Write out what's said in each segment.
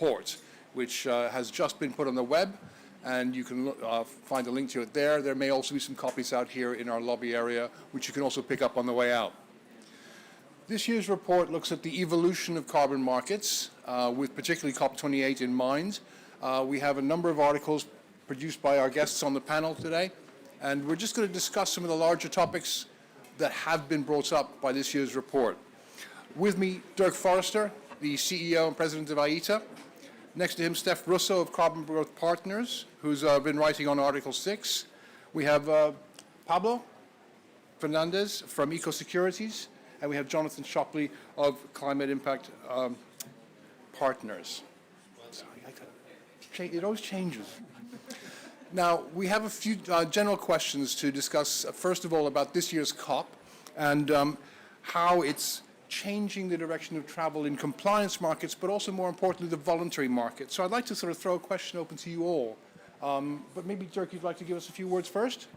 report, which has just been put on the web, and you can find a link to it there. There may also be some copies out here in our lobby area, which you can also pick up on the way out. This year's report looks at the evolution of carbon markets, with particularly COP28 in mind. We have a number of articles produced by our guests on the panel today, and we're just going to discuss some of the larger topics that have been brought up by this year's report. With me, Dirk Forrester, the CEO and President of IETA. Next to him, Steph Russo of Carbon Growth Partners, who's been writing on Article 6. We have Pablo Fernandez from EcoSecurities, and we have Jonathan Shopley of Climate Impact Partners. Sorry, it always changes. Now, we have a few general questions to discuss, first of all, about this year's COP and how it's changing the direction of travel in compliance markets, but also, more importantly, the voluntary market. So I'd like to sort of throw a question open to you all. But maybe, Dirk, you'd like to give us a few words first?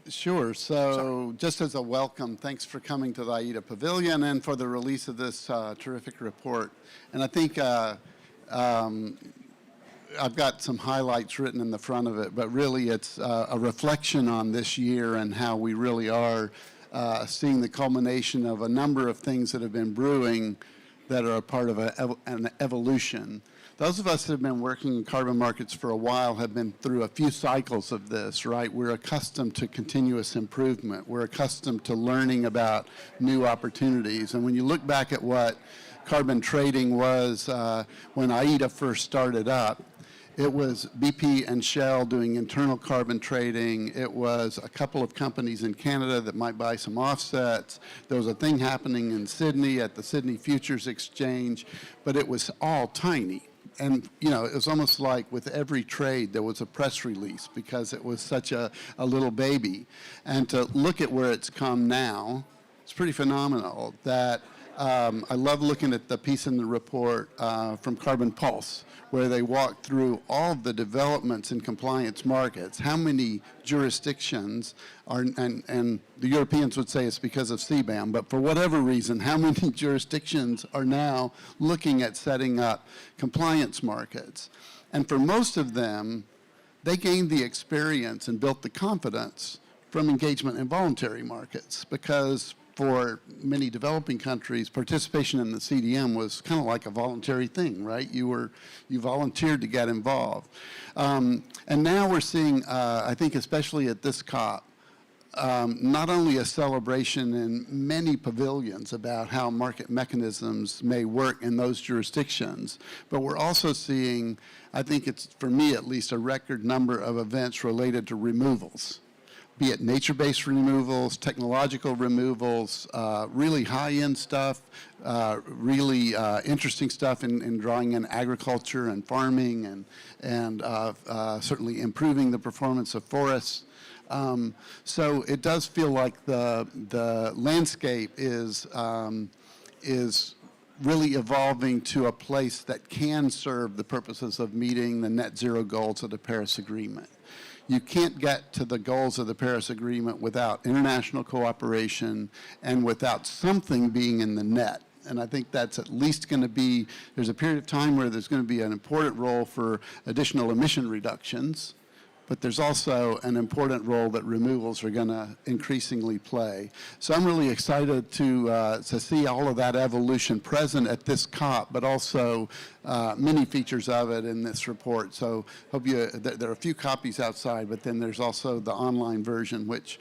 Sure. So just as a welcome, thanks for coming to the IETA Pavilion and for the release of this terrific report. And I think I've got some highlights written in the front of it, but really it's a reflection on this year and how we really are seeing the culmination of a number of things that have been brewing that are a part of an evolution. Those of us that have been working in carbon markets for a while have been through a few cycles of this, right? We're accustomed to continuous improvement. We're accustomed to learning about new opportunities. And when you look back at what carbon trading was when IETA first started up, it was BP and Shell doing internal carbon trading. It was a couple of companies in Canada that might buy some offsets. There was a thing happening in Sydney at the Sydney Futures Exchange, but it was all tiny. And, you know, it was almost like with every trade there was a press release because it was such a little baby. And to look at where it's come now, it's pretty phenomenal. That I love looking at the piece in the report from Carbon Pulse, where they walk through all of the developments in compliance markets, how many jurisdictions are, and the Europeans would say it's because of CBAM, but for whatever reason, how many jurisdictions are now looking at setting up compliance markets. And for most of them, they gained the experience and built the confidence from engagement in voluntary markets, because for many developing countries, participation in the CDM was kind of like a voluntary thing, right? You volunteered to get involved. And now we're seeing, I think especially at this COP, not only a celebration in many pavilions about how market mechanisms may work in those jurisdictions, but we're also seeing, I think it's, for me at least, a record number of events related to removals, be it nature-based removals, technological removals, really high-end stuff, really interesting stuff in drawing in agriculture and farming and certainly improving the performance of forests. So it does feel like the landscape is really evolving to a place that can serve the purposes of meeting the net zero goals of the Paris Agreement. You can't get to the goals of the Paris Agreement without international cooperation and without something being in the net. And I think that's at least going to be, there's a period of time where there's going to be an important role for additional emission reductions, but there's also an important role that removals are going to increasingly play. So I'm really excited to see all of that evolution present at this COP, but also many features of it in this report. So hope there are a few copies outside, but then there's also the online version, which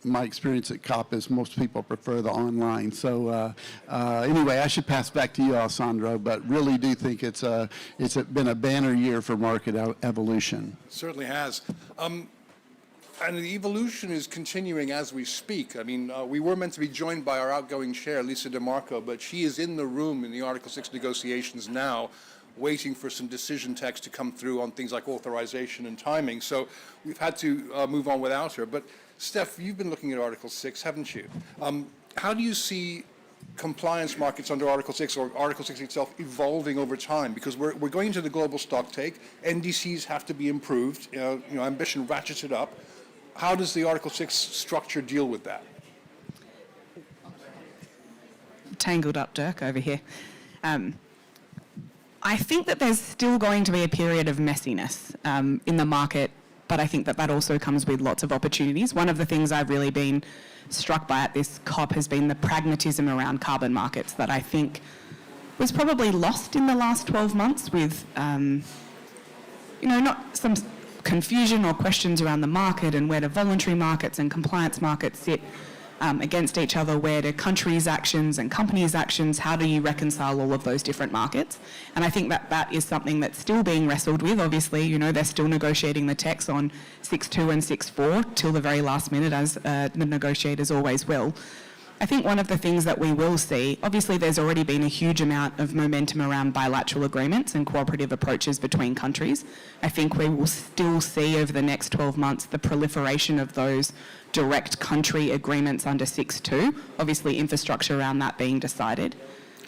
my experience at COP is most people prefer the online. So anyway, I should pass back to you, Alessandro, but really do think it's been a banner year for market evolution. Certainly has. And the evolution is continuing as we speak. I mean, we were meant to be joined by our outgoing chair, Lisa DeMarco, but she is in the room in the Article 6 negotiations now, waiting for some decision text to come through on things like authorization and timing. So we've had to move on without her. But Steph, you've been looking at Article 6, haven't you? How do you see compliance markets under Article 6 or Article 6 itself evolving over time? Because we're going into the global stock take. NDCs have to be improved. Ambition ratcheted up. How does the Article 6 structure deal with that? Tangled up, Dirk, over here. I think that there's still going to be a period of messiness in the market, but I think that that also comes with lots of opportunities. One of the things I've really been struck by at this COP has been the pragmatism around carbon markets that I think was probably lost in the last 12 months with, not some confusion or questions around the market and where do voluntary markets and compliance markets sit against each other, where do countries' actions and companies' actions, how do you reconcile all of those different markets? And I think that that is something that's still being wrestled with. Obviously, they're still negotiating the text on 6.2 and 6.4 till the very last minute, as the negotiators always will. I think one of the things that we will see, obviously there's already been a huge amount of momentum around bilateral agreements and cooperative approaches between countries. I think we will still see over the next 12 months the proliferation of those direct country agreements under 6.2, obviously infrastructure around that being decided.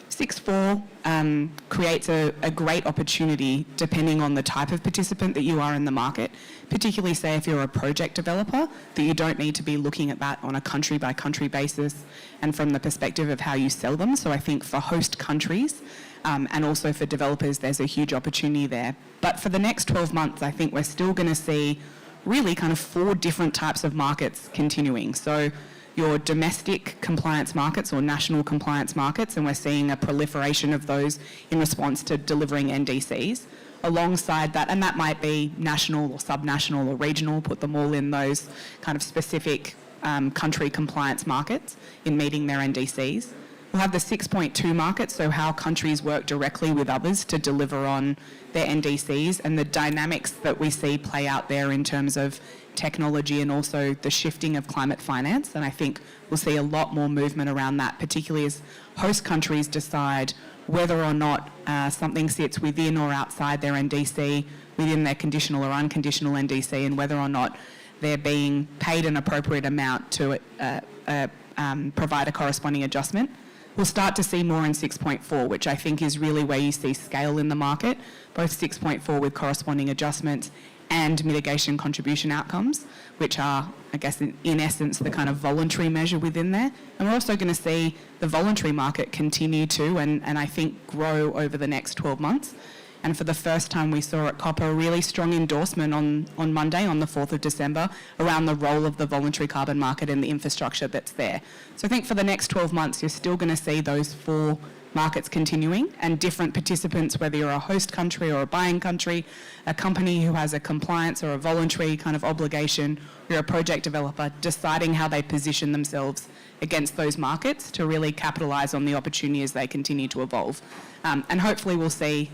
6.4 creates a great opportunity depending on the type of participant that you are in the market, particularly say if you're a project developer, that you don't need to be looking at that on a country by country basis and from the perspective of how you sell them. So I think for host countries and also for developers, there's a huge opportunity there. But for the next 12 months, I think we're still going to see really kind of 4 different types of markets continuing. So your domestic compliance markets or national compliance markets, and we're seeing a proliferation of those in response to delivering NDCs. Alongside that, and that might be national or subnational or regional, put them all in those kind of specific country compliance markets in meeting their NDCs. We'll have the 6.2 market, so how countries work directly with others to deliver on their NDCs and the dynamics that we see play out there in terms of technology and also the shifting of climate finance. And I think we'll see a lot more movement around that, particularly as host countries decide whether or not something sits within or outside their NDC, within their conditional or unconditional NDC, and whether or not they're being paid an appropriate amount to provide a corresponding adjustment. We'll start to see more in 6.4, which I think is really where you see scale in the market, both 6.4 with corresponding adjustments and mitigation contribution outcomes, which are, I guess, in essence, the kind of voluntary measure within there. And we're also going to see the voluntary market continue to, and I think, grow over the next 12 months. And for the first time, we saw at COP a really strong endorsement on Monday, on the 4th of December, around the role of the voluntary carbon market and the infrastructure that's there. So I think for the next 12 months, you're still going to see those 4 markets continuing and different participants, whether you're a host country or a buying country, a company who has a compliance or a voluntary kind of obligation, you're a project developer, deciding how they position themselves against those markets to really capitalise on the opportunity as they continue to evolve. And hopefully we'll see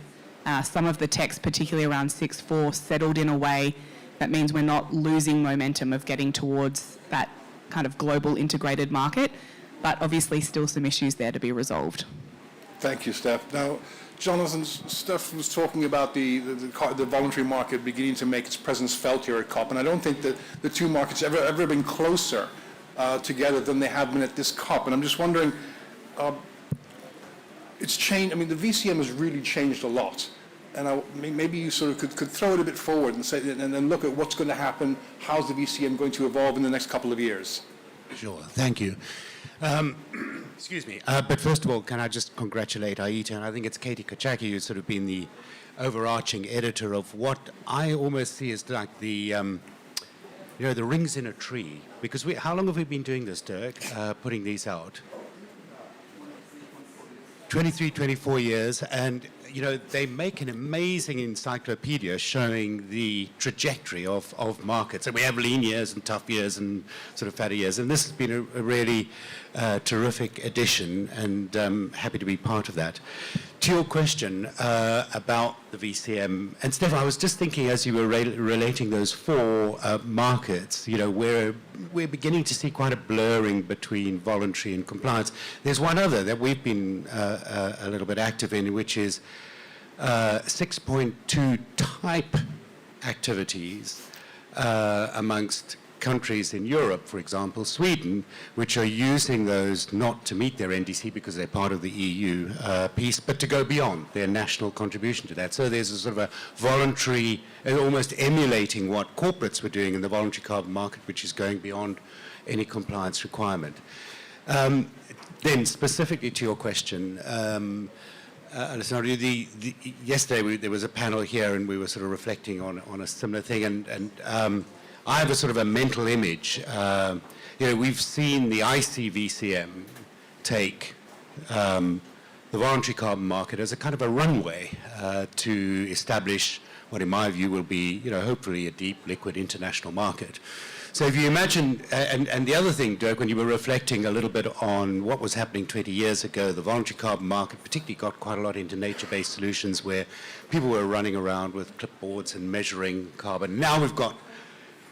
some of the text, particularly around 6.4, settled in a way that means we're not losing momentum of getting towards that kind of global integrated market, but obviously still some issues there to be resolved. Thank you, Steph. Now, Jonathan, Steph was talking about the voluntary market beginning to make its presence felt here at COP, and I don't think that the 2 markets have ever been closer together than they have been at this COP. And I'm just wondering, it's changed. I mean, the VCM has really changed a lot, and maybe you sort of could throw it a bit forward and say, and then look at what's going to happen. How's the VCM going to evolve in the next couple of years? Sure. Thank you. Excuse me. But first of all, can I just congratulate IETA, and I think it's Katie Kachaki who's sort of been the overarching editor of what I almost see as like the, the rings in a tree. Because how long have we been doing this, Dirk, putting these out? 23, 24 years, and they make an amazing encyclopedia showing the trajectory of markets. And we have lean years and tough years and sort of fatty years. And this has been a really terrific addition, and happy to be part of that. To your question about the VCM, and Steph, I was just thinking as you were relating those 4 markets, we're beginning to see quite a blurring between voluntary and compliance. There's one other that we've been a little bit active in, which is 6.2 type activities amongst countries in Europe, for example, Sweden, which are using those not to meet their NDC because they're part of the EU piece, but to go beyond their national contribution to that. So there's a sort of a voluntary, almost emulating what corporates were doing in the voluntary carbon market, which is going beyond any compliance requirement. Then specifically to your question, Alessandro, yesterday there was a panel here and we were sort of reflecting on a similar thing, and I have a sort of a mental image. We've seen the ICVCM take the voluntary carbon market as a kind of a runway to establish what in my view will be, hopefully a deep, liquid international market. So if you imagine, and the other thing, Dirk, when you were reflecting a little bit on what was happening 20 years ago, the voluntary carbon market particularly got quite a lot into nature-based solutions where people were running around with clipboards and measuring carbon. Now we've got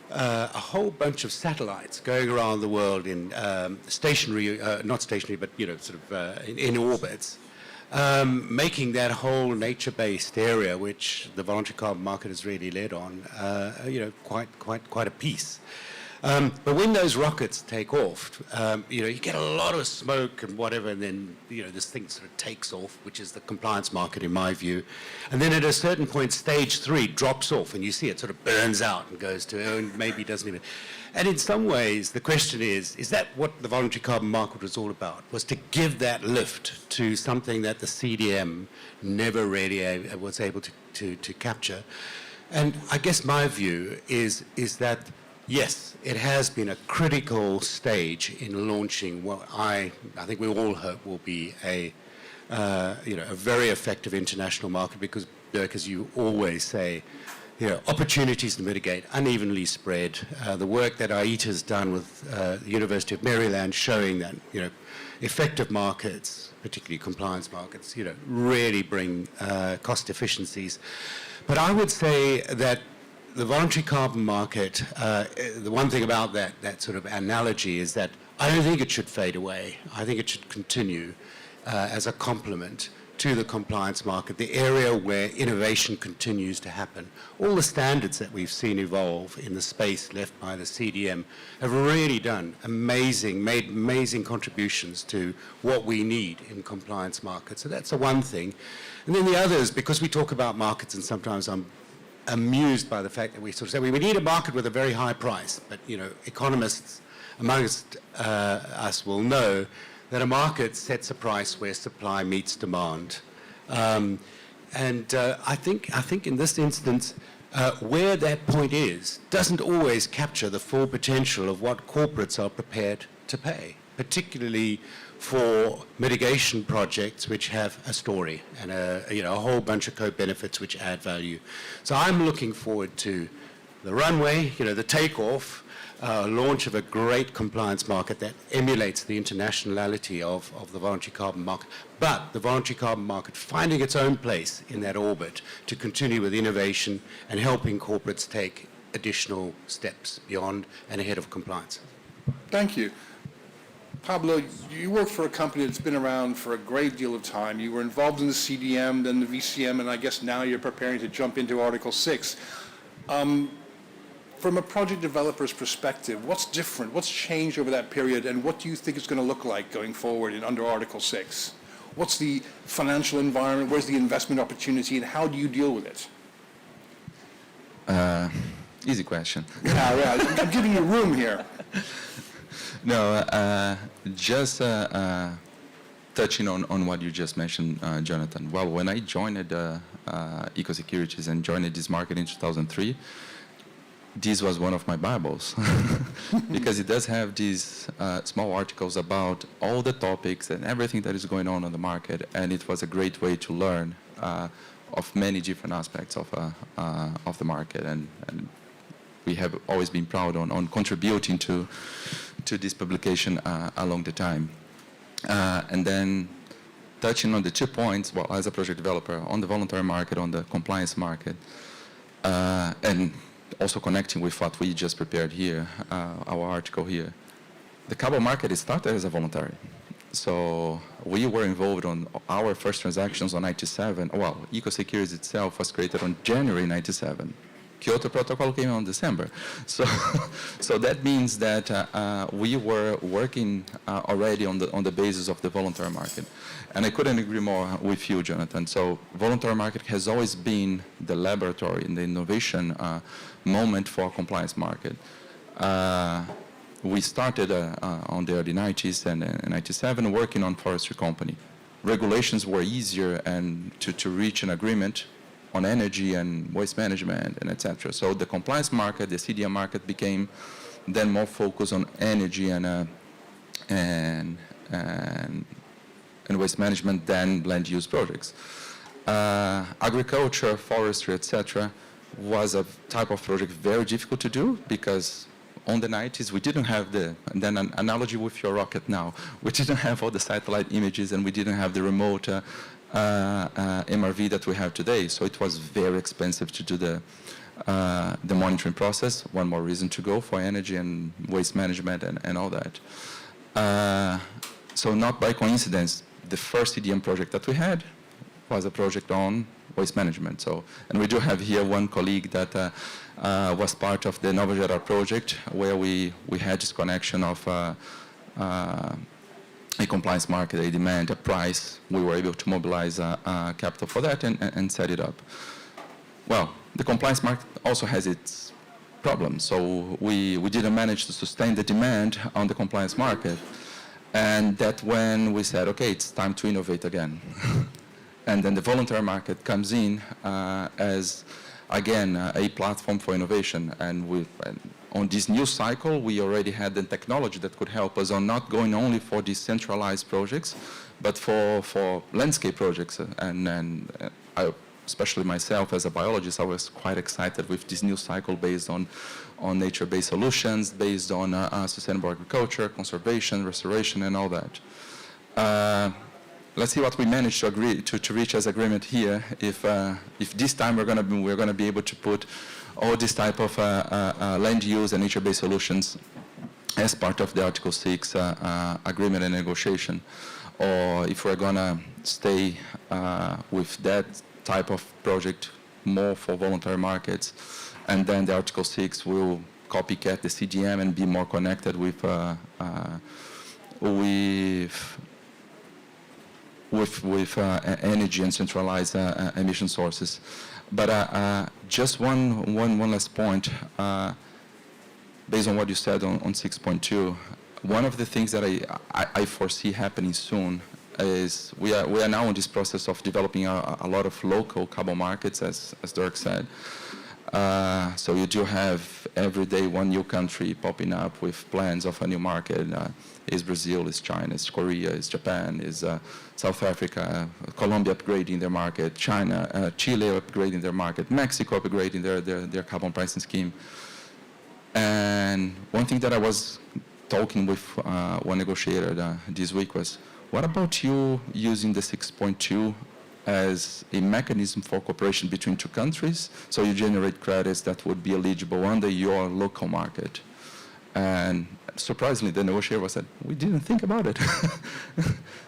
a whole bunch of satellites going around the world in stationary, not stationary, but in orbits, making that whole nature-based area, which the voluntary carbon market has really led on, quite a piece. But when those rockets take off, you get a lot of smoke and whatever, and then this thing sort of takes off, which is the compliance market in my view. And then at a certain point, stage 3 drops off, and you see it sort of burns out and goes to, and maybe doesn't even. And in some ways, the question is that what the voluntary carbon market was all about? Was to give that lift to something that the CDM never really was able to capture. And I guess my view is that, yes, it has been a critical stage in launching what I think we all hope will be a very effective international market, because, Dirk, as you always say, opportunities to mitigate, unevenly spread. The work that IETA has done with the University of Maryland showing that, effective markets, particularly compliance markets, really bring cost efficiencies. But I would say that the voluntary carbon market, the one thing about that sort of analogy is that I don't think it should fade away. I think it should continue as a complement to the compliance market, the area where innovation continues to happen. All the standards that we've seen evolve in the space left by the CDM have really made amazing contributions to what we need in compliance markets. So that's the one thing. And then the other is, because we talk about markets, and sometimes I'm amused by the fact that we sort of say we need a market with a very high price, but economists amongst us will know that a market sets a price where supply meets demand. I think in this instance, where that point is, doesn't always capture the full potential of what corporates are prepared to pay, particularly for mitigation projects which have a story and a whole bunch of co-benefits which add value. So I'm looking forward to the runway, the takeoff, launch of a great compliance market that emulates the internationality of the voluntary carbon market, but the voluntary carbon market finding its own place in that orbit to continue with innovation and helping corporates take additional steps beyond and ahead of compliance. Thank you. Pablo, you work for a company that's been around for a great deal of time. You were involved in the CDM, then the VCM, and I guess now you're preparing to jump into Article 6. From a project developer's perspective, what's different? What's changed over that period, and what do you think it's going to look like going forward under Article 6? What's the financial environment? Where's the investment opportunity, and how do you deal with it? Easy question. Yeah, I'm giving you room here. No, just touching on what you just mentioned, Jonathan. Well, when I joined EcoSecurities and joined this market in 2003, this was one of my Bibles because it does have these small articles about all the topics and everything that is going on the market, and it was a great way to learn of many different aspects of the market, and we have always been proud on contributing to this publication along the time. And then touching on the 2 points, well, as a project developer, on the voluntary market, on the compliance market, and also connecting with what we just prepared here, our article here. The carbon market started as a voluntary. So we were involved on our first transactions on 97. Well, EcoSecurities itself was created on January 97. Kyoto Protocol came on December. So that means that we were working already on the basis of the voluntary market. And I couldn't agree more with you, Jonathan. So voluntary market has always been the laboratory and the innovation moment for compliance market. We started on the early 90s and 97 working on forestry company. regulations were easier and to reach an agreement on energy and waste management and etc. So the compliance market, the CDM market, became then more focused on energy and waste management than land use projects. Agriculture, forestry, etc. was a type of project very difficult to do because on the 90s we didn't have and then an analogy with your rocket now, we didn't have all the satellite images and we didn't have the remote MRV that we have today. So it was very expensive to do the monitoring process. One more reason to go for energy and waste management and all that. So not by coincidence, the first CDM project that we had was a project on waste management. So, and we do have here one colleague that was part of the Nova Gera project where we had this connection of a compliance market, a demand, a price. We were able to mobilize capital for that and set it up. Well, the compliance market also has its problems. So we didn't manage to sustain the demand on the compliance market. And that's when we said, okay, it's time to innovate again. And then the voluntary market comes in as, again, a platform for innovation. And on this new cycle, we already had the technology that could help us on not going only for decentralized projects, but for landscape projects. And I, especially myself as a biologist, I was quite excited with this new cycle based on nature-based solutions, based on sustainable agriculture, conservation, restoration, and all that. Let's see what we managed to agree to reach as agreement here. If this time we're going to be able to put all this type of land use and nature-based solutions as part of the Article 6 agreement and negotiation, or if we're going to stay with that type of project more for voluntary markets, and then the Article 6 will copycat the CDM and be more connected with energy and centralized emission sources. But just one last point, based on what you said on 6.2, one of the things that I foresee happening soon is we are now in this process of developing a lot of local carbon markets, as Dirk said. So you do have every day one new country popping up with plans of a new market. Is Brazil, is China, is Korea, is Japan, is South Africa, Colombia upgrading their market, China, Chile upgrading their market, Mexico upgrading their carbon pricing scheme. And one thing that I was talking with one negotiator this week was, what about you using the 6.2 as a mechanism for cooperation between two countries, so you generate credits that would be eligible under your local market? And surprisingly, the negotiator said, we didn't think about it.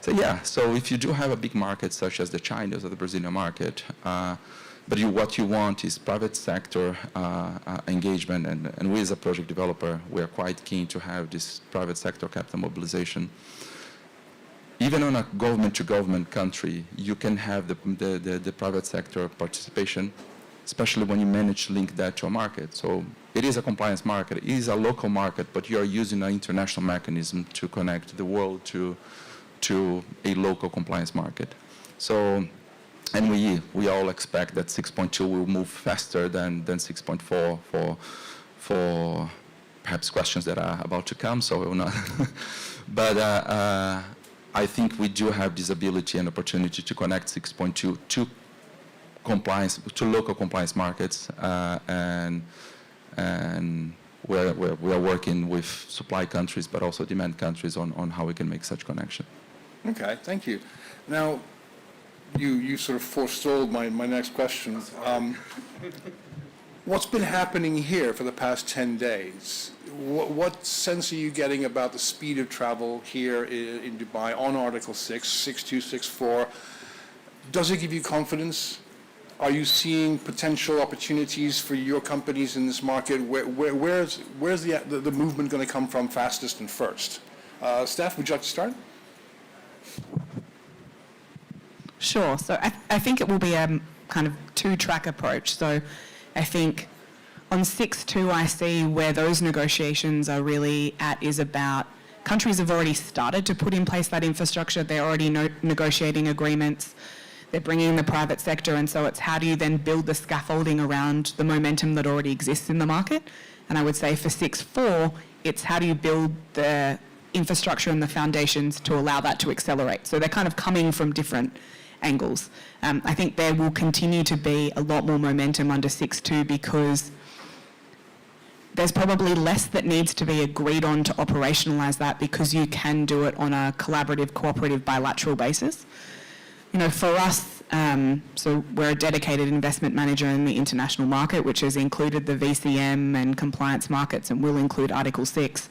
So yeah, so if you do have a big market such as the Chinese or the Brazilian market, but what you want is private sector engagement, and we as a project developer, we are quite keen to have this private sector capital mobilization. Even on a government-to-government country, you can have the private sector participation, especially when you manage to link that to a market. So it is a compliance market, it is a local market, but you are using an international mechanism to connect the world to a local compliance market. So, and we all expect that 6.2 will move faster than 6.4 for perhaps questions that are about to come, so we will not. But I think we do have this ability and opportunity to connect 6.2 to compliance, to local compliance markets, and we are working with supply countries, but also demand countries on how we can make such connection. Okay, thank you. Now, you sort of forestalled my next question. What's been happening here for the past 10 days? What sense are you getting about the speed of travel here in Dubai on Article 6, 6264? Does it give you confidence? Are you seeing potential opportunities for your companies in this market? Where's the movement going to come from fastest and first? Steph, would you like to start? Sure. So I think it will be a kind of two-track approach. So I think on 6.2 I see where those negotiations are really at is about countries have already started to put in place that infrastructure. They're already negotiating agreements. They're bringing in the private sector, and so it's how do you then build the scaffolding around the momentum that already exists in the market? And I would say for 6.4, it's how do you build the infrastructure and the foundations to allow that to accelerate. So they're kind of coming from different angles. I think there will continue to be a lot more momentum under 6.2 because there's probably less that needs to be agreed on to operationalise that because you can do it on a collaborative, cooperative, bilateral basis. You know, for us, so we're a dedicated investment manager in the international market, which has included the VCM and compliance markets and will include Article 6.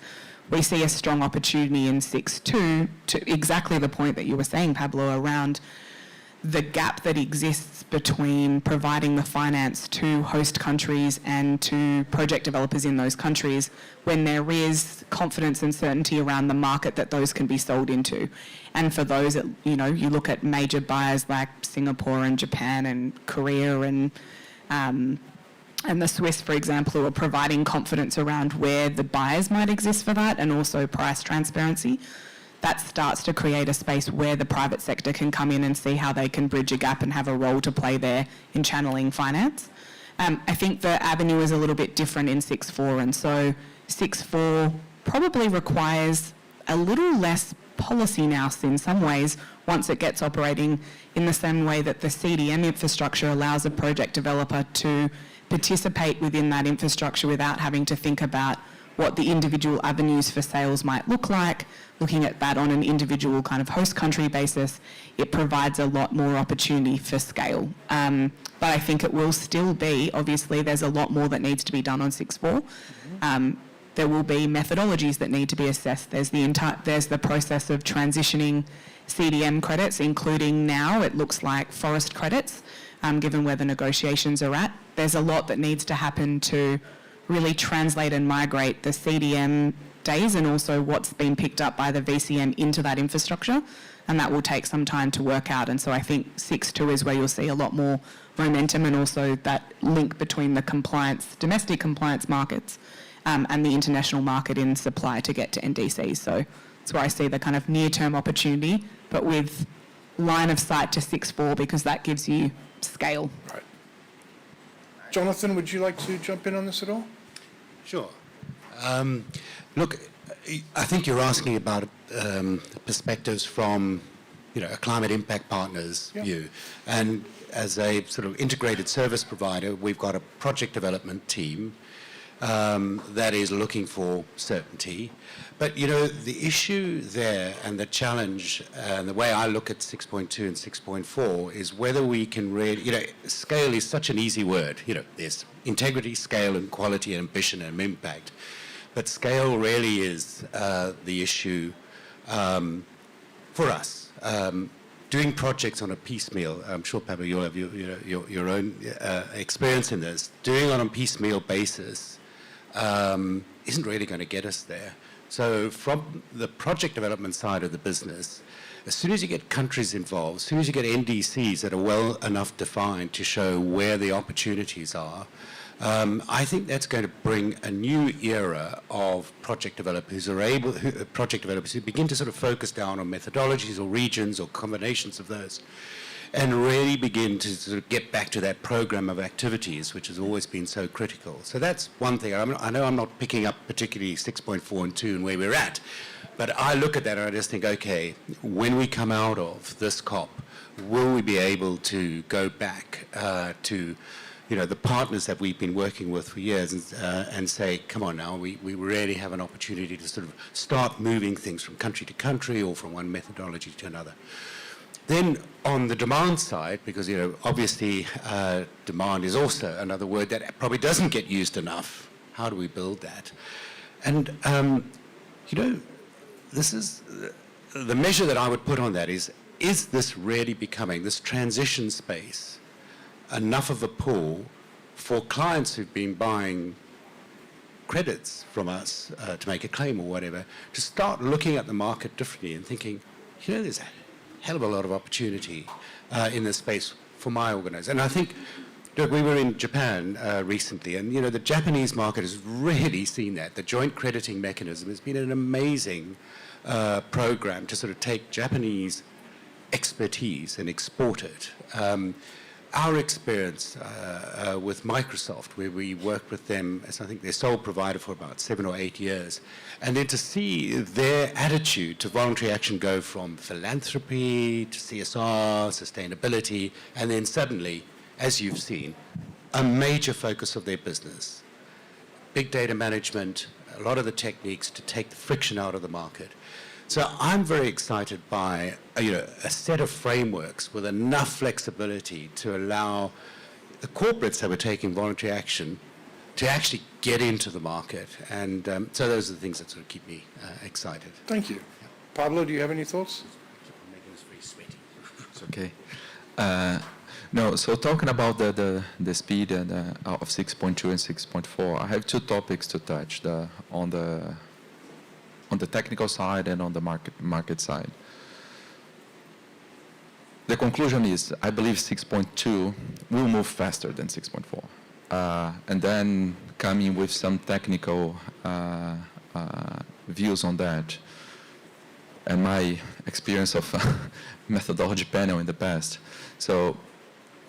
We see a strong opportunity in 6.2 to exactly the point that you were saying, Pablo, around the gap that exists between providing the finance to host countries and to project developers in those countries when there is confidence and certainty around the market that those can be sold into. And for those, you know, you look at major buyers like Singapore and Japan and Korea and the Swiss, for example, who are providing confidence around where the buyers might exist for that and also price transparency. That starts to create a space where the private sector can come in and see how they can bridge a gap and have a role to play there in channeling finance. I think the avenue is a little bit different in 6.4, and so 6.4 probably requires a little less policy now in some ways once it gets operating in the same way that the CDM infrastructure allows a project developer to participate within that infrastructure without having to think about what the individual avenues for sales might look like, looking at that on an individual kind of host country basis. It provides a lot more opportunity for scale. But I think it will still be, obviously, there's a lot more that needs to be done on 6.4. There will be methodologies that need to be assessed. There's the process of transitioning CDM credits, including now it looks like forest credits, given where the negotiations are at. There's a lot that needs to happen to really translate and migrate the CDM days and also what's been picked up by the VCM into that infrastructure, and that will take some time to work out. And so I think 6.2 is where you'll see a lot more momentum and also that link between the compliance, domestic compliance markets and the international market in supply to get to NDCs. So that's where I see the kind of near-term opportunity, but with line of sight to 6.4 because that gives you scale. Right. Jonathan, would you like to jump in on this at all? Sure. Look, I think you're asking about perspectives from, you know, a climate impact partner's view. And as a sort of integrated service provider, we've got a project development team that is looking for certainty. But, you know, the issue there and the challenge and the way I look at 6.2 and 6.4 is whether we can really, you know, scale is such an easy word. You know, there's integrity, scale, and quality, and ambition, and impact. But scale really is the issue for us. Doing projects on a piecemeal, I'm sure, Pablo, you'll have your own experience in this. Doing it on a piecemeal basis isn't really going to get us there. So from the project development side of the business, as soon as you get countries involved, as soon as you get NDCs that are well enough defined to show where the opportunities are, I think that's going to bring a new era of project developers who begin to sort of focus down on methodologies or regions or combinations of those, and really begin to sort of get back to that program of activities, which has always been so critical. So that's one thing. I know I'm not picking up particularly 6.4 and 2 and where we're at, but I look at that and I just think, okay, when we come out of this COP, will we be able to go back to, you know, the partners that we've been working with for years and say, come on now, we really have an opportunity to sort of start moving things from country to country or from one methodology to another. Then on the demand side, because, you know, obviously demand is also another word that probably doesn't get used enough. How do we build that? And, you know, this is the measure that I would put on that is this really becoming, this transition space, enough of a pool for clients who've been buying credits from us to make a claim or whatever, to start looking at the market differently and thinking, you know, there's a hell of a lot of opportunity in this space for my organization. And I think Look, we were in Japan recently, and the Japanese market has really seen that. The joint crediting mechanism has been an amazing program to sort of take Japanese expertise and export it. Our experience with Microsoft, where we worked with them as I think their sole provider for about 7 or 8 years, and then to see their attitude to voluntary action go from philanthropy to CSR, sustainability, and then suddenly, as you've seen, a major focus of their business. Big data management, a lot of the techniques to take the friction out of the market. So I'm very excited by a set of frameworks with enough flexibility to allow the corporates that were taking voluntary action to actually get into the market. And so those are the things that sort of keep me excited. Thank you. Pablo, do you have any thoughts? Making us very sweaty. It's okay. No, so talking about the speed and, of 6.2 and 6.4, I have two topics to touch, on the technical side and on the market side. The conclusion is, I believe 6.2 will move faster than 6.4. And then coming with some technical views on that, and my experience of methodology panel in the past. So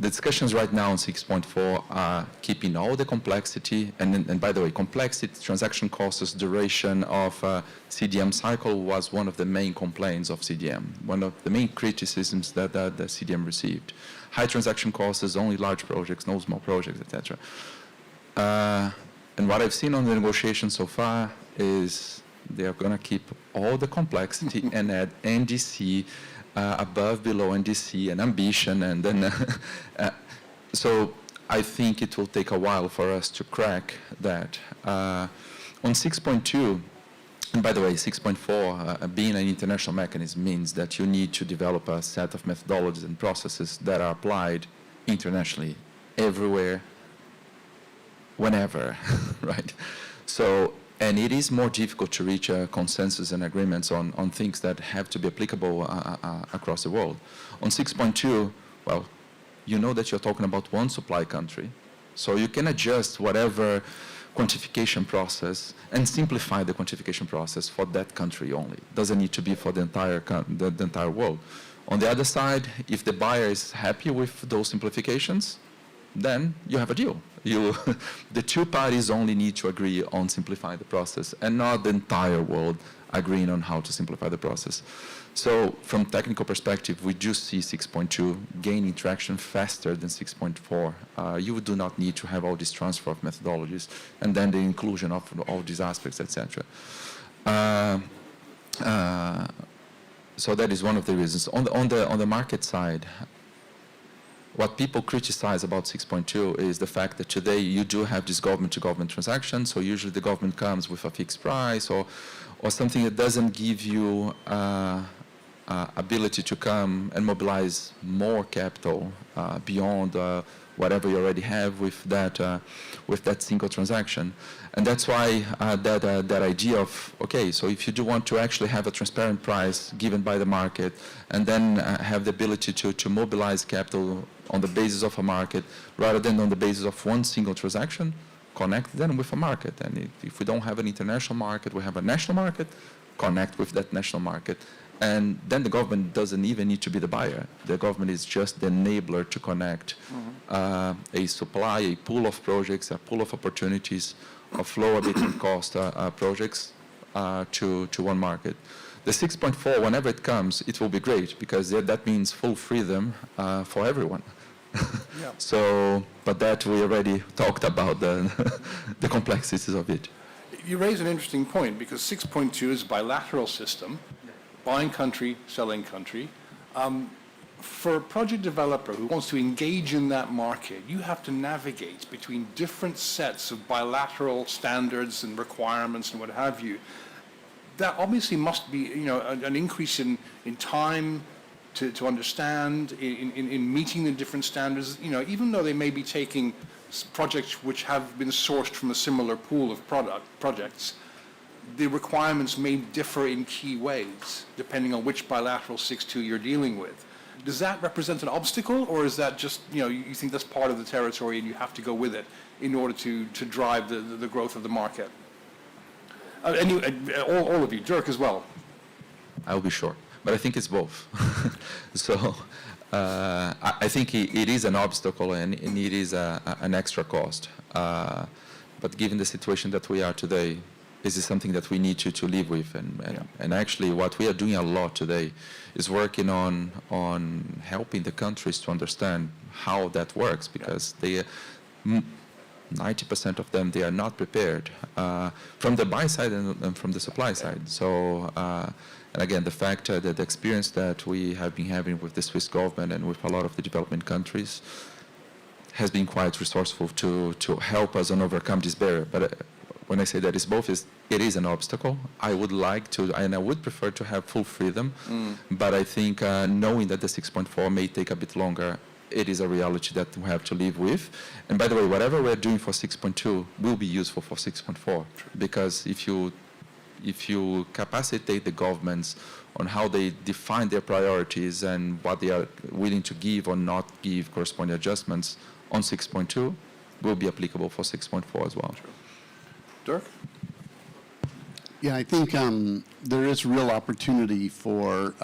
the discussions right now on 6.4 are keeping all the complexity, and by the way, complexity, transaction costs, duration of CDM cycle was one of the main complaints of CDM, one of the main criticisms that the CDM received. High transaction costs, only large projects, no small projects, etc. And what I've seen on the negotiations so far is they're going to keep all the complexity and add NDC, above, below NDC, and ambition, and then so I think it will take a while for us to crack that. On 6.2, and by the way, 6.4 being an international mechanism means that you need to develop a set of methodologies and processes that are applied internationally, everywhere, whenever, right? So. And it is more difficult to reach consensus and agreements on things that have to be applicable across the world. On 6.2, well, you know that you're talking about one supply country, so you can adjust whatever quantification process and simplify the quantification process for that country only. It doesn't need to be for the entire world. On the other side, if the buyer is happy with those simplifications, then you have a deal. The two parties only need to agree on simplifying the process, and not the entire world agreeing on how to simplify the process. So from technical perspective, we do see 6.2 gaining traction faster than 6.4. You do not need to have all this transfer of methodologies, and then the inclusion of all these aspects, etc. So that is one of the reasons. On the market side, what people criticize about 6.2 is the fact that today you do have this government-to-government transaction, so usually the government comes with a fixed price or something that doesn't give you ability to come and mobilize more capital beyond whatever you already have with that single transaction. And that's why that idea of, okay, so if you do want to actually have a transparent price given by the market and then have the ability to mobilize capital on the basis of a market rather than on the basis of one single transaction, connect them with a market. And if we don't have an international market, we have a national market, connect with that national market. And then the government doesn't even need to be the buyer. The government is just the enabler to connect a supply, a pool of projects, a pool of opportunities, of low abatement cost projects to one market. The 6.4, whenever it comes, it will be great because that means full freedom for everyone. Yeah. So, but that we already talked about the complexities of it. You raise an interesting point because 6.2 is a bilateral system, buying country, selling country. For a project developer who wants to engage in that market, you have to navigate between different sets of bilateral standards and requirements and what have you. That obviously must be, an increase in time to understand, in meeting the different standards, even though they may be taking projects which have been sourced from a similar pool of projects, the requirements may differ in key ways, depending on which bilateral 6.2 you're dealing with. Does that represent an obstacle, or is that just, you think that's part of the territory and you have to go with it in order to drive the growth of the market? All of you, Dirk as well. I'll be short, but I think it's both. So I think it is an obstacle and it is an extra cost. But given the situation that we are today, this is something that we need to live with. And actually what we are doing a lot today is working on helping the countries to understand how that works, because 90% of them, they are not prepared from the buy side and from the supply side. So, and again, the fact that the experience that we have been having with the Swiss government and with a lot of the developing countries has been quite resourceful to help us and overcome this barrier. But when I say that it's both, it is an obstacle. I would like to, and I would prefer to have full freedom, but I think knowing that the 6.4 may take a bit longer, it is a reality that we have to live with. And by the way, whatever we're doing for 6.2 will be useful for 6.4, because if you capacitate the governments on how they define their priorities and what they are willing to give or not give corresponding adjustments on 6.2, will be applicable for 6.4 as well. Dirk? Yeah, I think there is real opportunity for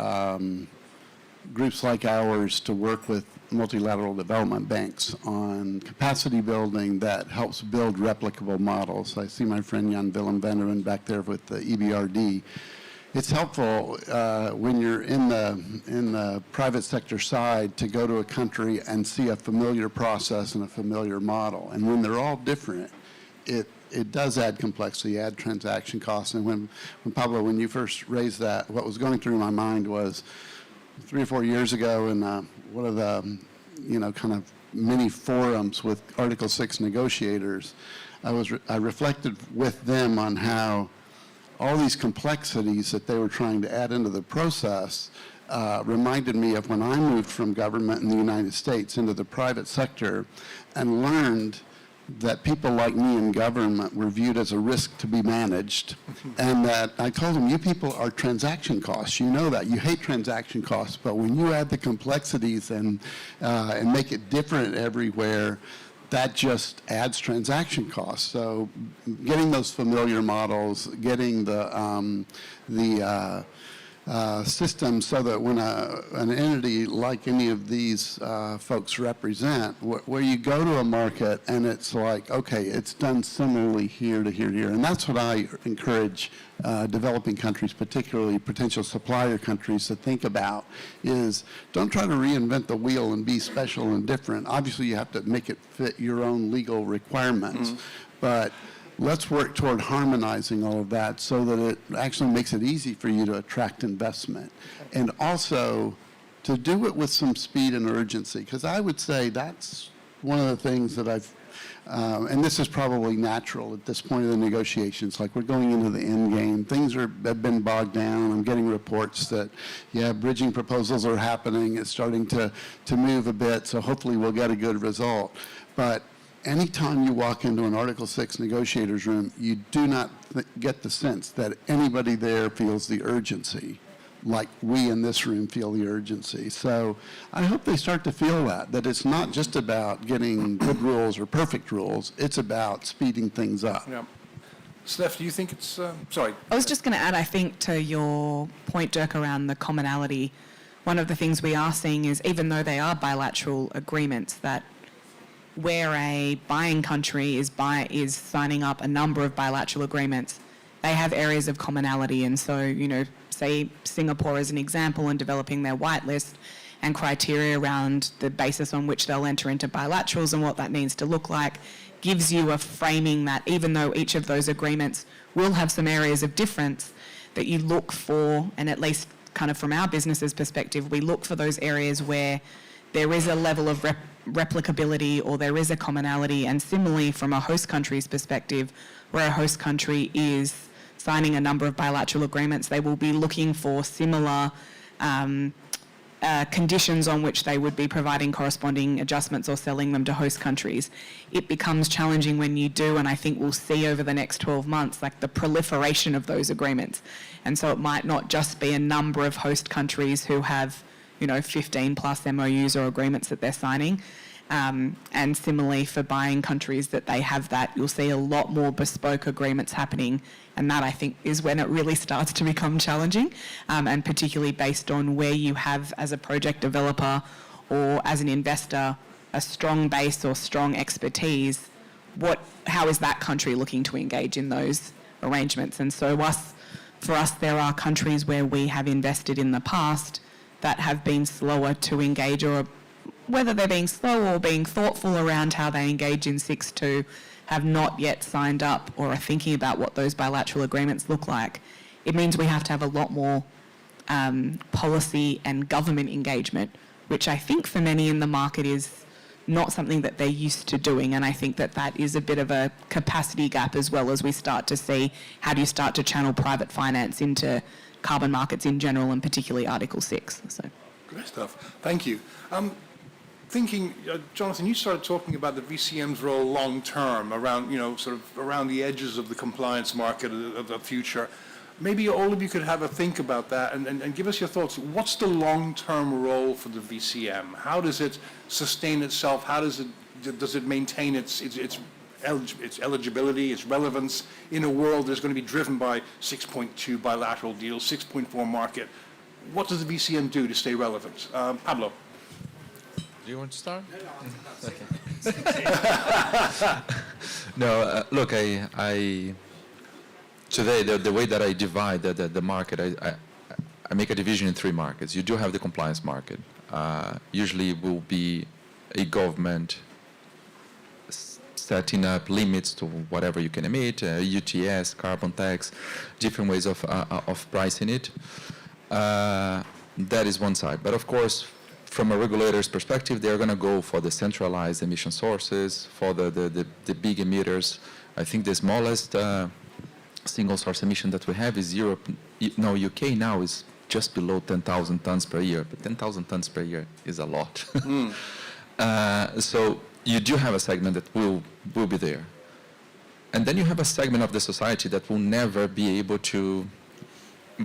groups like ours to work with multilateral development banks on capacity building that helps build replicable models. I see my friend Jan Willem Vanderman back there with the EBRD. It's helpful when you're in the private sector side to go to a country and see a familiar process and a familiar model. And when they're all different, it does add complexity, add transaction costs. And when Pablo, when you first raised that, what was going through my mind was 3 or 4 years ago in one of the, kind of mini forums with Article 6 negotiators, I reflected with them on how all these complexities that they were trying to add into the process reminded me of when I moved from government in the United States into the private sector and learned that people like me in government were viewed as a risk to be managed, and that I told them, you people are transaction costs. You know that. You hate transaction costs, but when you add the complexities and make it different everywhere, that just adds transaction costs. So getting those familiar models, getting the system so that when an entity like any of these folks represent, where you go to a market and it's like, okay, it's done similarly here to here to here. And that's what I encourage developing countries, particularly potential supplier countries, to think about, is don't try to reinvent the wheel and be special and different. Obviously, you have to make it fit your own legal requirements, but let's work toward harmonizing all of that so that it actually makes it easy for you to attract investment. And also to do it with some speed and urgency, because I would say that's one of the things that I've, and this is probably natural at this point of the negotiations, like we're going into the end game. Things have been bogged down. I'm getting reports that, bridging proposals are happening. It's starting to move a bit, so hopefully we'll get a good result. But anytime you walk into an Article 6 negotiators room, you do not get the sense that anybody there feels the urgency like we in this room feel the urgency. So I hope they start to feel that it's not just about getting good rules or perfect rules, it's about speeding things up. Yeah. Steph, do you think it's, sorry. I was just going to add, I think, to your point, Dirk, around the commonality, one of the things we are seeing is, even though they are bilateral agreements, that where a buying country is signing up a number of bilateral agreements, they have areas of commonality. And so, say Singapore as an example in developing their whitelist and criteria around the basis on which they'll enter into bilaterals and what that needs to look like, gives you a framing that even though each of those agreements will have some areas of difference, that you look for, and at least kind of from our business's perspective, we look for those areas where there is a level of replicability or there is a commonality. And similarly, from a host country's perspective, where a host country is signing a number of bilateral agreements, they will be looking for similar conditions on which they would be providing corresponding adjustments or selling them to host countries. It becomes challenging when you do, and I think we'll see over the next 12 months, like the proliferation of those agreements. And so it might not just be a number of host countries who have 15 plus MOUs or agreements that they're signing. And similarly for buying countries that they have that, you'll see a lot more bespoke agreements happening, and that I think is when it really starts to become challenging, and particularly based on where you have as a project developer or as an investor a strong base or strong expertise. How is that country looking to engage in those arrangements? And so for us, there are countries where we have invested in the past that have been slower to engage, or whether they're being slow or being thoughtful around how they engage in 6.2, have not yet signed up or are thinking about what those bilateral agreements look like. It means we have to have a lot more policy and government engagement, which I think for many in the market is not something that they're used to doing. And I think that that is a bit of a capacity gap as well, as we start to see how do you start to channel private finance into carbon markets in general, and particularly Article 6. So. Great stuff. Thank you. Jonathan, you started talking about the VCM's role long term around, sort of around the edges of the compliance market of the future. Maybe all of you could have a think about that and give us your thoughts. What's the long-term role for the VCM? How does it sustain itself? How does it maintain its eligibility, its relevance in a world that's going to be driven by 6.2 bilateral deals, 6.4 market? What does the VCM do to stay relevant? Pablo. Do you want to start? No, look, today, the way that I divide the market, I make a division in 3 markets. You do have the compliance market. Usually will be a government setting up limits to whatever you can emit, UTS, carbon tax, different ways of pricing it. That is one side. But of course, from a regulator's perspective, they're going to go for the centralized emission sources, for the big emitters. I think the smallest single source emission that we have is Europe. No, UK now is just below 10,000 tons per year, but 10,000 tons per year is a lot. So you do have a segment that will be there. And then you have a segment of the society that will never be able to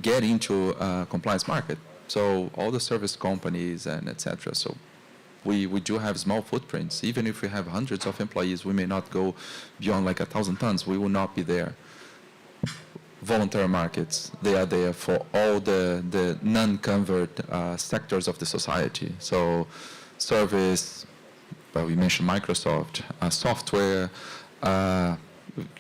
get into a compliance market. So all the service companies and et cetera. So we do have small footprints. Even if we have hundreds of employees, we may not go beyond like 1,000 tons. We will not be there. Voluntary markets, they are there for all the non-covered sectors of the society. So service, well, we mentioned Microsoft, software,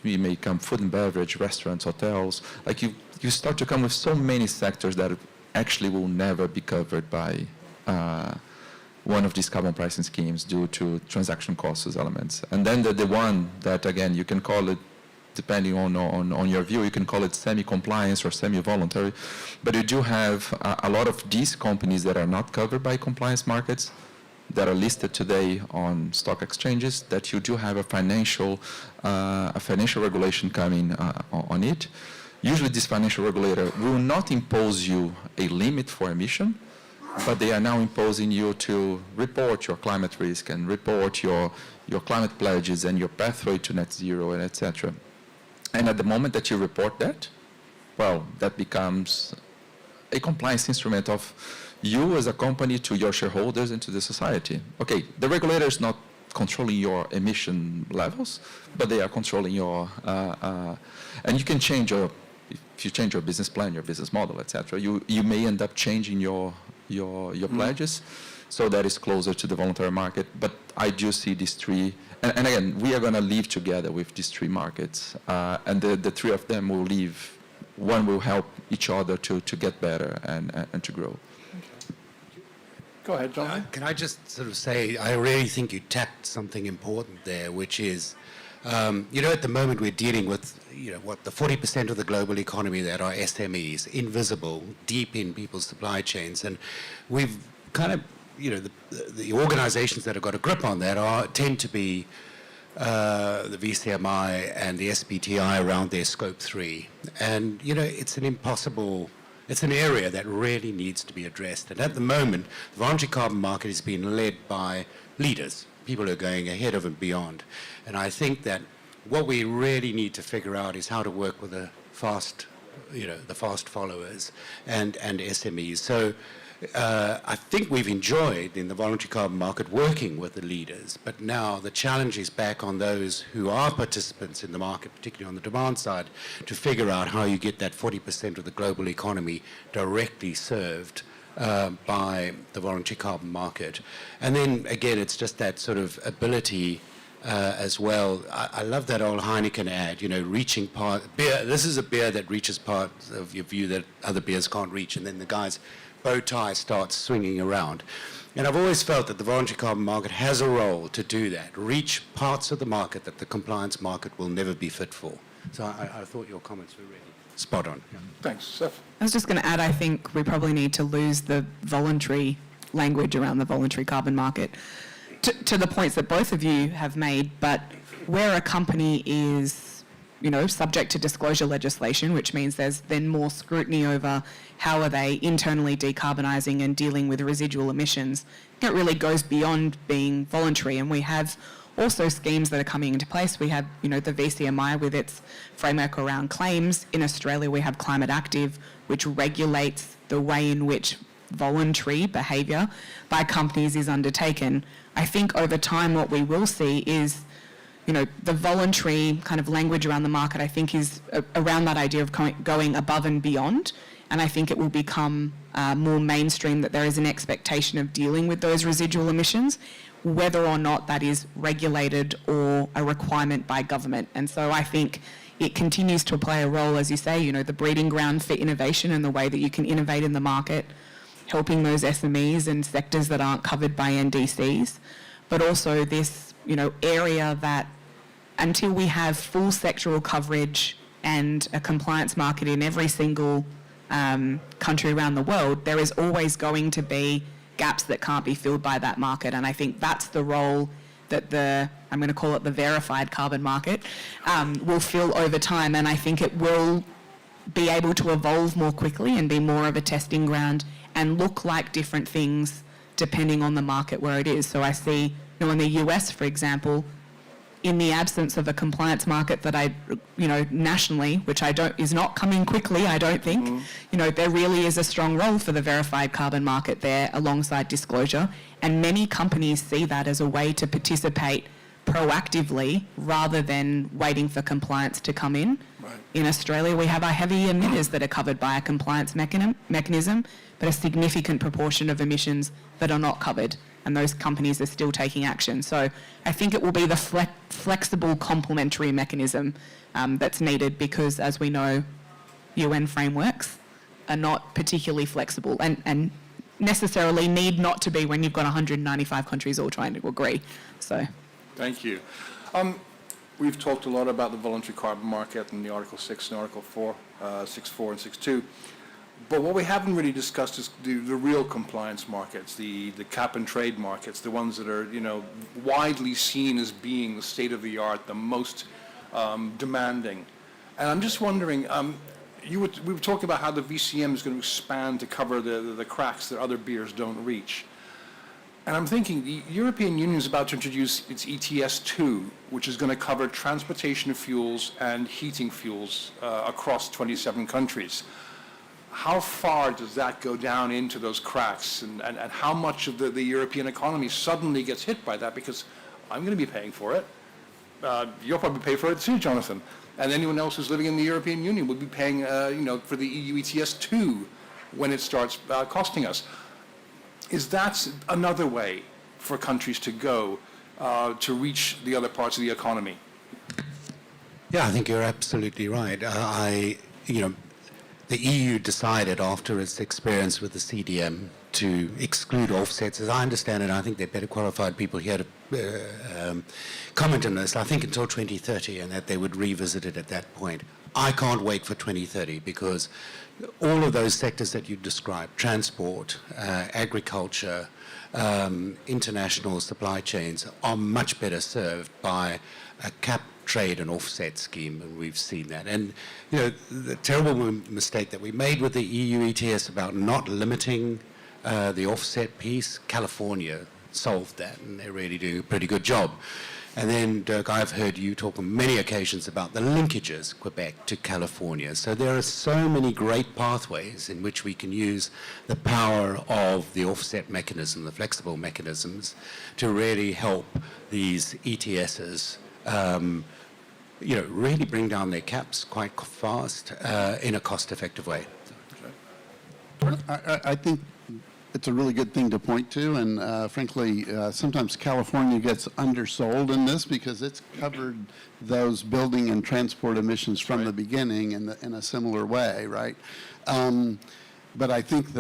we may come food and beverage, restaurants, hotels. Like you start to come with so many sectors that actually will never be covered by one of these carbon pricing schemes due to transaction costs elements. And then the one that, again, you can call it, depending on your view, you can call it semi-compliance or semi-voluntary, but you do have a lot of these companies that are not covered by compliance markets that are listed today on stock exchanges, that you do have a financial regulation coming on it. Usually this financial regulator will not impose you a limit for emission, but they are now imposing you to report your climate risk and report your climate pledges and your pathway to net zero and et cetera. And at the moment that you report that, well, that becomes a compliance instrument of you as a company to your shareholders and to the society. Okay, the regulator is not controlling your emission levels, but they are controlling your, and you can change if you change your business plan, your business model, et cetera, you may end up changing your pledges, so that is closer to the voluntary market. But I do see these 3, and again, we are going to live together with these 3 markets, and the 3 of them will live. One will help each other to get better and to grow. Go ahead, John. Can I just sort of say, I really think you tapped something important there, which is, at the moment we're dealing with, the 40% of the global economy that are SMEs, invisible, deep in people's supply chains. And we've kind of, the organizations that have got a grip on that tend to be the VCMI and the SBTI around their scope 3. And, it's an area that really needs to be addressed. And at the moment, the voluntary carbon market is being led by leaders, people who are going ahead of and beyond. And I think that what we really need to figure out is how to work with the fast followers and SMEs. So I think we've enjoyed in the voluntary carbon market working with the leaders, but now the challenge is back on those who are participants in the market, particularly on the demand side, to figure out how you get that 40% of the global economy directly served by the voluntary carbon market. And then again, it's just that sort of ability as well. I love that old Heineken ad, you know, reaching beer. This is a beer that reaches parts of your view that other beers can't reach, and then the guy's bow tie starts swinging around. And I've always felt that the voluntary carbon market has a role to do that, reach parts of the market that the compliance market will never be fit for. So I thought your comments were really spot on. Yeah. Thanks. Seth? I was just going to add, I think we probably need to lose the voluntary language around the voluntary carbon market to the points that both of you have made, but where a company is, you know, subject to disclosure legislation, which means there's then more scrutiny over how are they internally decarbonising and dealing with residual emissions, it really goes beyond being voluntary. And we have also schemes that are coming into place. We have, you know, the VCMI with its framework around claims. In Australia, we have Climate Active, which regulates the way in which voluntary behaviour by companies is undertaken. I think over time what we will see is, you know, the voluntary kind of language around the market, I think, is around that idea of going above and beyond. And I think it will become more mainstream that there is an expectation of dealing with those residual emissions, whether or not that is regulated or a requirement by government. And so I think it continues to play a role, as you say, you know, the breeding ground for innovation and the way that you can innovate in the market, helping those SMEs and sectors that aren't covered by NDCs, but also this, you know, area that until we have full sectoral coverage and a compliance market in every single country around the world, there is always going to be gaps that can't be filled by that market. And I think that's the role that I'm going to call it the verified carbon market, will fill over time. And I think it will be able to evolve more quickly and be more of a testing ground and look like different things depending on the market where it is. So I see, you know, in the US, for example, in the absence of a compliance market that nationally, which is not coming quickly, I don't think, you know, there really is a strong role for the verified carbon market there alongside disclosure. And many companies see that as a way to participate proactively rather than waiting for compliance to come in. Right. In Australia, we have our heavy emitters that are covered by a compliance mechanism, but a significant proportion of emissions that are not covered, and those companies are still taking action. So I think it will be the flexible complementary mechanism that's needed, because, as we know, UN frameworks are not particularly flexible and necessarily need not to be when you've got 195 countries all trying to agree. So, thank you. We've talked a lot about the voluntary carbon market and the Article 6 and Article 4, 6.4 and 6.2. But what we haven't really discussed is the real compliance markets, the cap and trade markets, the ones that are, you know, widely seen as being the state of the art, the most demanding. And I'm just wondering, we were talking about how the VCM is going to expand to cover the cracks that other beers don't reach. And I'm thinking the European Union is about to introduce its ETS2, which is going to cover transportation fuels and heating fuels across 27 countries. How far does that go down into those cracks, and how much of the European economy suddenly gets hit by that? Because I'm going to be paying for it. You'll probably pay for it too, Jonathan. And anyone else who's living in the European Union will be paying, for the EU ETS2 when it starts costing us. Is that another way for countries to go to reach the other parts of the economy? Yeah, I think you're absolutely right. The EU decided after its experience with the CDM to exclude offsets. As I understand it, I think they're better qualified people here to comment on this, I think until 2030, and that they would revisit it at that point. I can't wait for 2030 because all of those sectors that you described, transport, agriculture, international supply chains, are much better served by a cap trade and offset scheme, and we've seen that. And, you know, the terrible mistake that we made with the EU ETS about not limiting the offset piece, California solved that, and they really do a pretty good job. And then, Dirk, I've heard you talk on many occasions about the linkages, Quebec to California. So there are so many great pathways in which we can use the power of the offset mechanism, the flexible mechanisms, to really help these ETSs really bring down their caps quite fast in a cost-effective way. I think it's a really good thing to point to, and frankly, sometimes California gets undersold in this because it's covered those building and transport emissions from the beginning in a similar way, right? But I think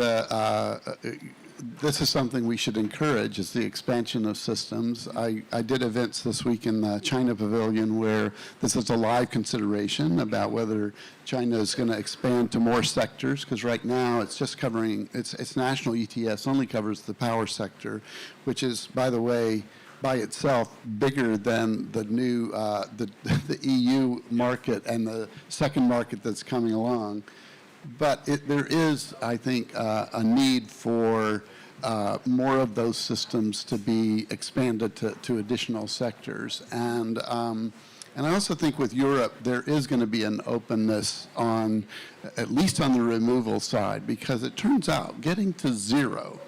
this is something we should encourage, is the expansion of systems. I did events this week in the China Pavilion where this is a live consideration about whether China is going to expand to more sectors, because right now it's just covering, its national ETS only covers the power sector, which is, by the way, by itself bigger than the new, the EU market and the second market that's coming along. But there is, I think, a need for more of those systems to be expanded to additional sectors. And I also think with Europe, there is going to be an openness on, at least on the removal side, because it turns out getting to zero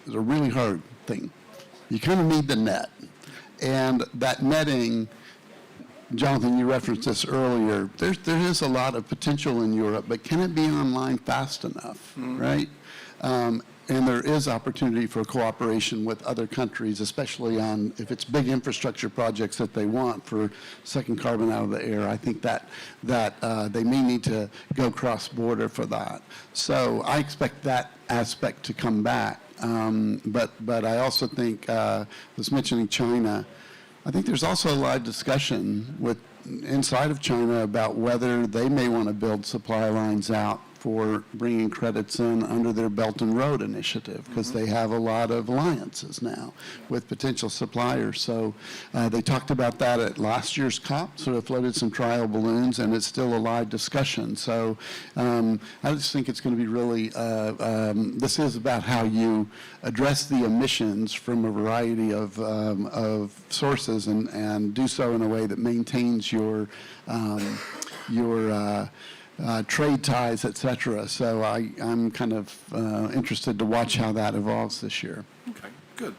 is a really hard thing. You kind of need the net. And that netting, Jonathan, you referenced this earlier, there is a lot of potential in Europe, but can it be online fast enough, right? And there is opportunity for cooperation with other countries, especially on, if it's big infrastructure projects that they want for sucking carbon out of the air. I think that they may need to go cross-border for that. So I expect that aspect to come back. But I also think, I was mentioning China, I think there's also a live discussion inside of China about whether they may want to build supply lines out for bringing credits in under their Belt and Road initiative, because they have a lot of alliances now with potential suppliers. So they talked about that at last year's COP, sort of floated some trial balloons, and it's still a live discussion. So I just think it's going to be really, this is about how you address the emissions from a variety of sources and do so in a way that maintains your trade ties, et cetera. So I'm kind of interested to watch how that evolves this year. Okay, good.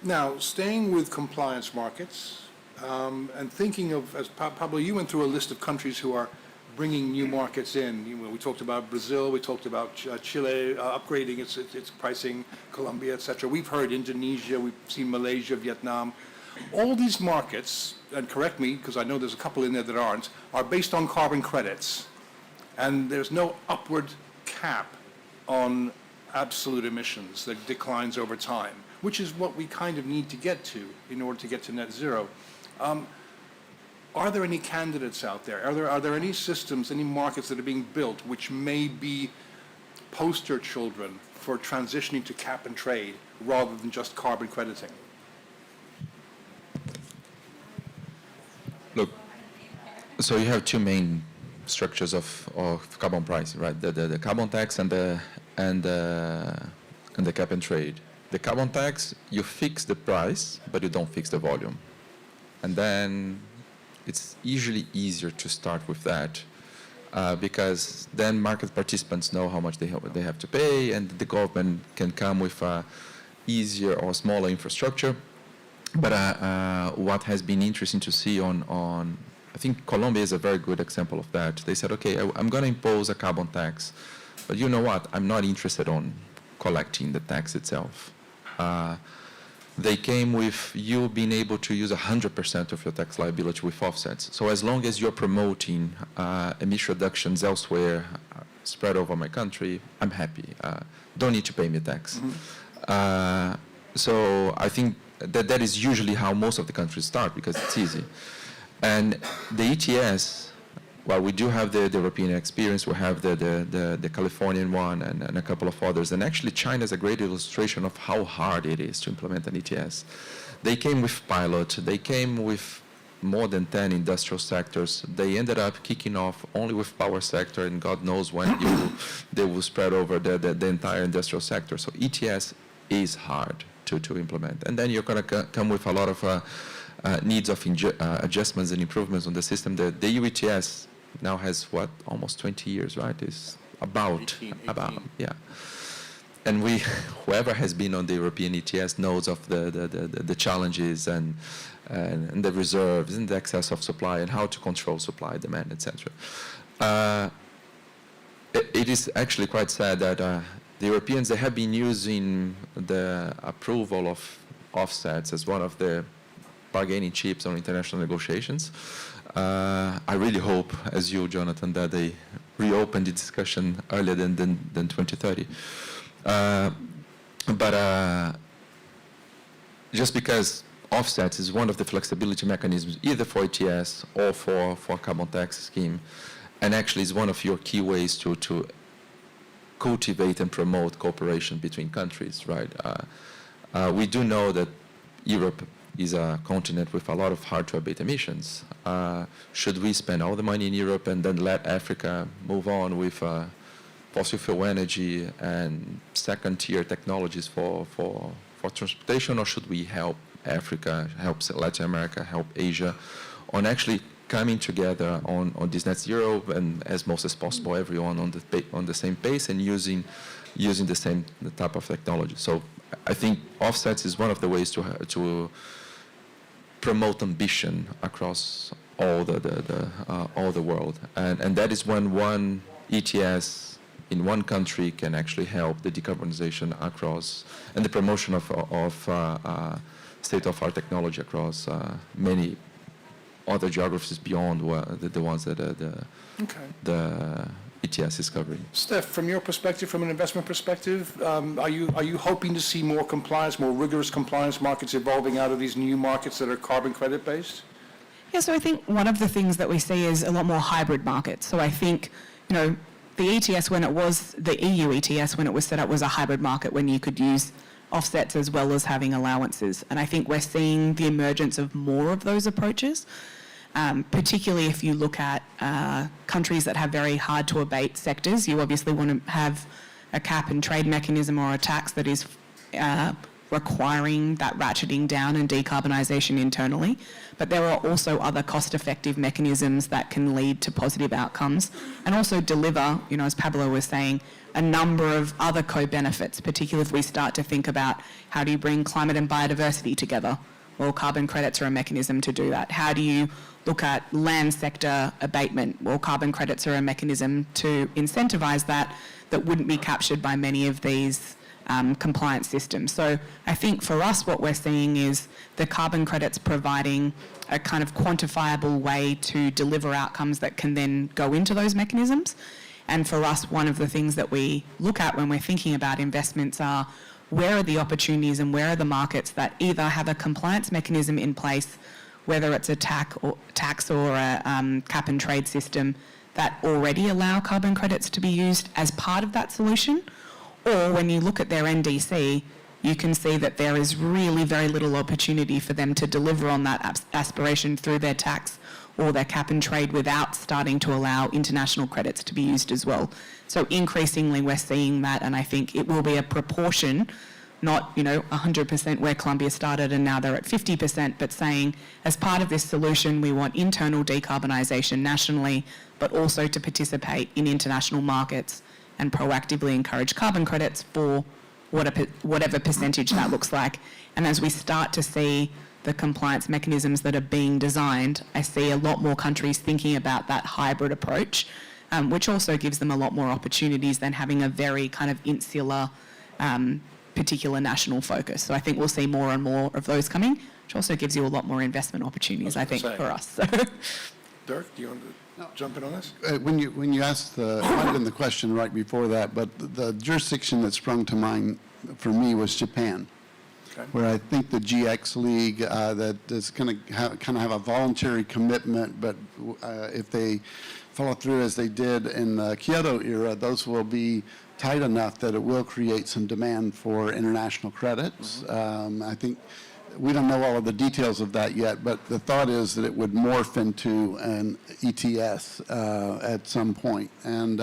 Now, staying with compliance markets and thinking of, as Pablo, you went through a list of countries who are bringing new markets in. We talked about Brazil, we talked about Chile upgrading its pricing, Colombia, et cetera. We've heard Indonesia, we've seen Malaysia, Vietnam. All these markets, and correct me because I know there's a couple in there that aren't, are based on carbon credits. And there's no upward cap on absolute emissions that declines over time, which is what we kind of need to get to in order to get to net zero. Are there any candidates out there? Are there any systems, any markets that are being built which may be poster children for transitioning to cap and trade rather than just carbon crediting? Look, so you have two main structures of carbon pricing, right? The carbon tax and the cap and trade. The carbon tax, you fix the price, but you don't fix the volume. And then it's usually easier to start with that because then market participants know how much they have to pay, and the government can come with a easier or smaller infrastructure. But what has been interesting to see on I think Colombia is a very good example of that. They said, okay, I'm going to impose a carbon tax, but you know what? I'm not interested on collecting the tax itself. They came with you being able to use 100% of your tax liability with offsets. So as long as you're promoting emission reductions elsewhere, spread over my country, I'm happy. Don't need to pay me tax. Mm-hmm. So I think that is usually how most of the countries start because it's easy. And the ETS, well, we do have the European experience, we have the Californian one and a couple of others. And actually China is a great illustration of how hard it is to implement an ETS. They came with pilot, they came with more than 10 industrial sectors. They ended up kicking off only with power sector, and God knows when they will spread over the entire industrial sector. So ETS is hard to implement. And then you're going to come with a lot of needs of adjustments and improvements on the system. The EU ETS now has almost 20 years, right? It's about 18. yeah. And whoever has been on the European ETS knows of the challenges and the reserves and the excess of supply and how to control supply, demand, etc. It is actually quite sad that the Europeans, they have been using the approval of offsets as one of the bargaining chips on international negotiations. I really hope, as you, Jonathan, that they reopen the discussion earlier than 2030. But just because offsets is one of the flexibility mechanisms, either for ETS or for carbon tax scheme, and actually is one of your key ways to cultivate and promote cooperation between countries, right? We do know that Europe is a continent with a lot of hard-to-abate emissions. Should we spend all the money in Europe and then let Africa move on with fossil fuel energy and second-tier technologies for transportation, or should we help Africa, help Latin America, help Asia on actually coming together on this net zero and as most as possible everyone on the same pace and using the same type of technology. So I think offsets is one of the ways to promote ambition across all the world, and that is when one ETS in one country can actually help the decarbonization across and the promotion of state-of-art technology across many other geographies beyond the ones that the ETS is covering. Steph, from your perspective, from an investment perspective, are you hoping to see more compliance, more rigorous compliance markets evolving out of these new markets that are carbon credit based? Yeah, so I think one of the things that we see is a lot more hybrid markets. So I think, the ETS the EU ETS when it was set up was a hybrid market when you could use offsets as well as having allowances. And I think we're seeing the emergence of more of those approaches, particularly if you look at countries that have very hard to abate sectors. You obviously want to have a cap and trade mechanism or a tax that is requiring that ratcheting down and decarbonisation internally. But there are also other cost-effective mechanisms that can lead to positive outcomes and also deliver, as Pablo was saying, a number of other co-benefits, particularly if we start to think about how do you bring climate and biodiversity together. Well, carbon credits are a mechanism to do that. How do you look at land sector abatement? Well, carbon credits are a mechanism to incentivise that wouldn't be captured by many of these compliance systems. So I think for us what we're seeing is the carbon credits providing a kind of quantifiable way to deliver outcomes that can then go into those mechanisms. And for us, one of the things that we look at when we're thinking about investments are where are the opportunities and where are the markets that either have a compliance mechanism in place, whether it's a tax or a cap and trade system that already allow carbon credits to be used as part of that solution, or when you look at their NDC, you can see that there is really very little opportunity for them to deliver on that aspiration through their tax or their cap and trade without starting to allow international credits to be used as well. So increasingly we're seeing that, and I think it will be a proportion, not 100% where Colombia started and now they're at 50%, but saying as part of this solution we want internal decarbonisation nationally, but also to participate in international markets and proactively encourage carbon credits for whatever percentage that looks like. And as we start to see the compliance mechanisms that are being designed, I see a lot more countries thinking about that hybrid approach, which also gives them a lot more opportunities than having a very kind of insular, particular national focus. So I think we'll see more and more of those coming, which also gives you a lot more investment opportunities, I think, for us. Dirk, do you want to jump in on this? When you asked it might have been the question right before that, but the jurisdiction that sprung to mind for me was Japan, where I think the GX League that is going to kind of have a voluntary commitment, but if they follow through as they did in the Kyoto era, those will be tight enough that it will create some demand for international credits. I think we don't know all of the details of that yet, but the thought is that it would morph into an ETS at some point. And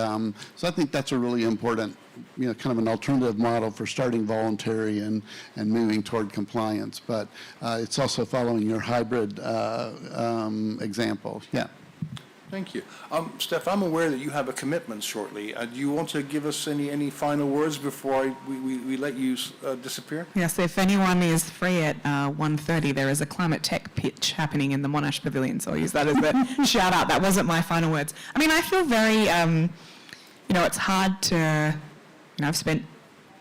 so I think that's a really important kind of an alternative model for starting voluntary and moving toward compliance. But it's also following your hybrid example. Yeah. Thank you. Steph, I'm aware that you have a commitment shortly. Do you want to give us any final words before we let you disappear? Yes, if anyone is free at 1:30, there is a climate tech pitch happening in the Monash Pavilion, so I'll use that as the shout out. That wasn't my final words. I mean, I feel very, it's hard to, I've spent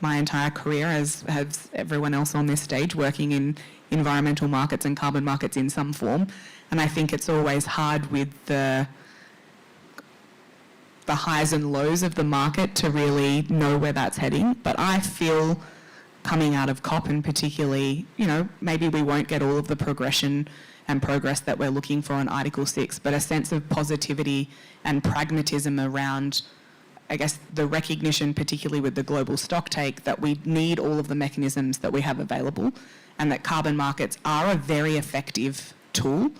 my entire career, as has everyone else on this stage, working in environmental markets and carbon markets in some form. And I think it's always hard with the highs and lows of the market to really know where that's heading. But I feel coming out of COP, and particularly, maybe we won't get all of the progression and progress that we're looking for on Article 6, but a sense of positivity and pragmatism around, I guess, the recognition, particularly with the global stocktake, that we need all of the mechanisms that we have available, and that carbon markets are a very effective tool.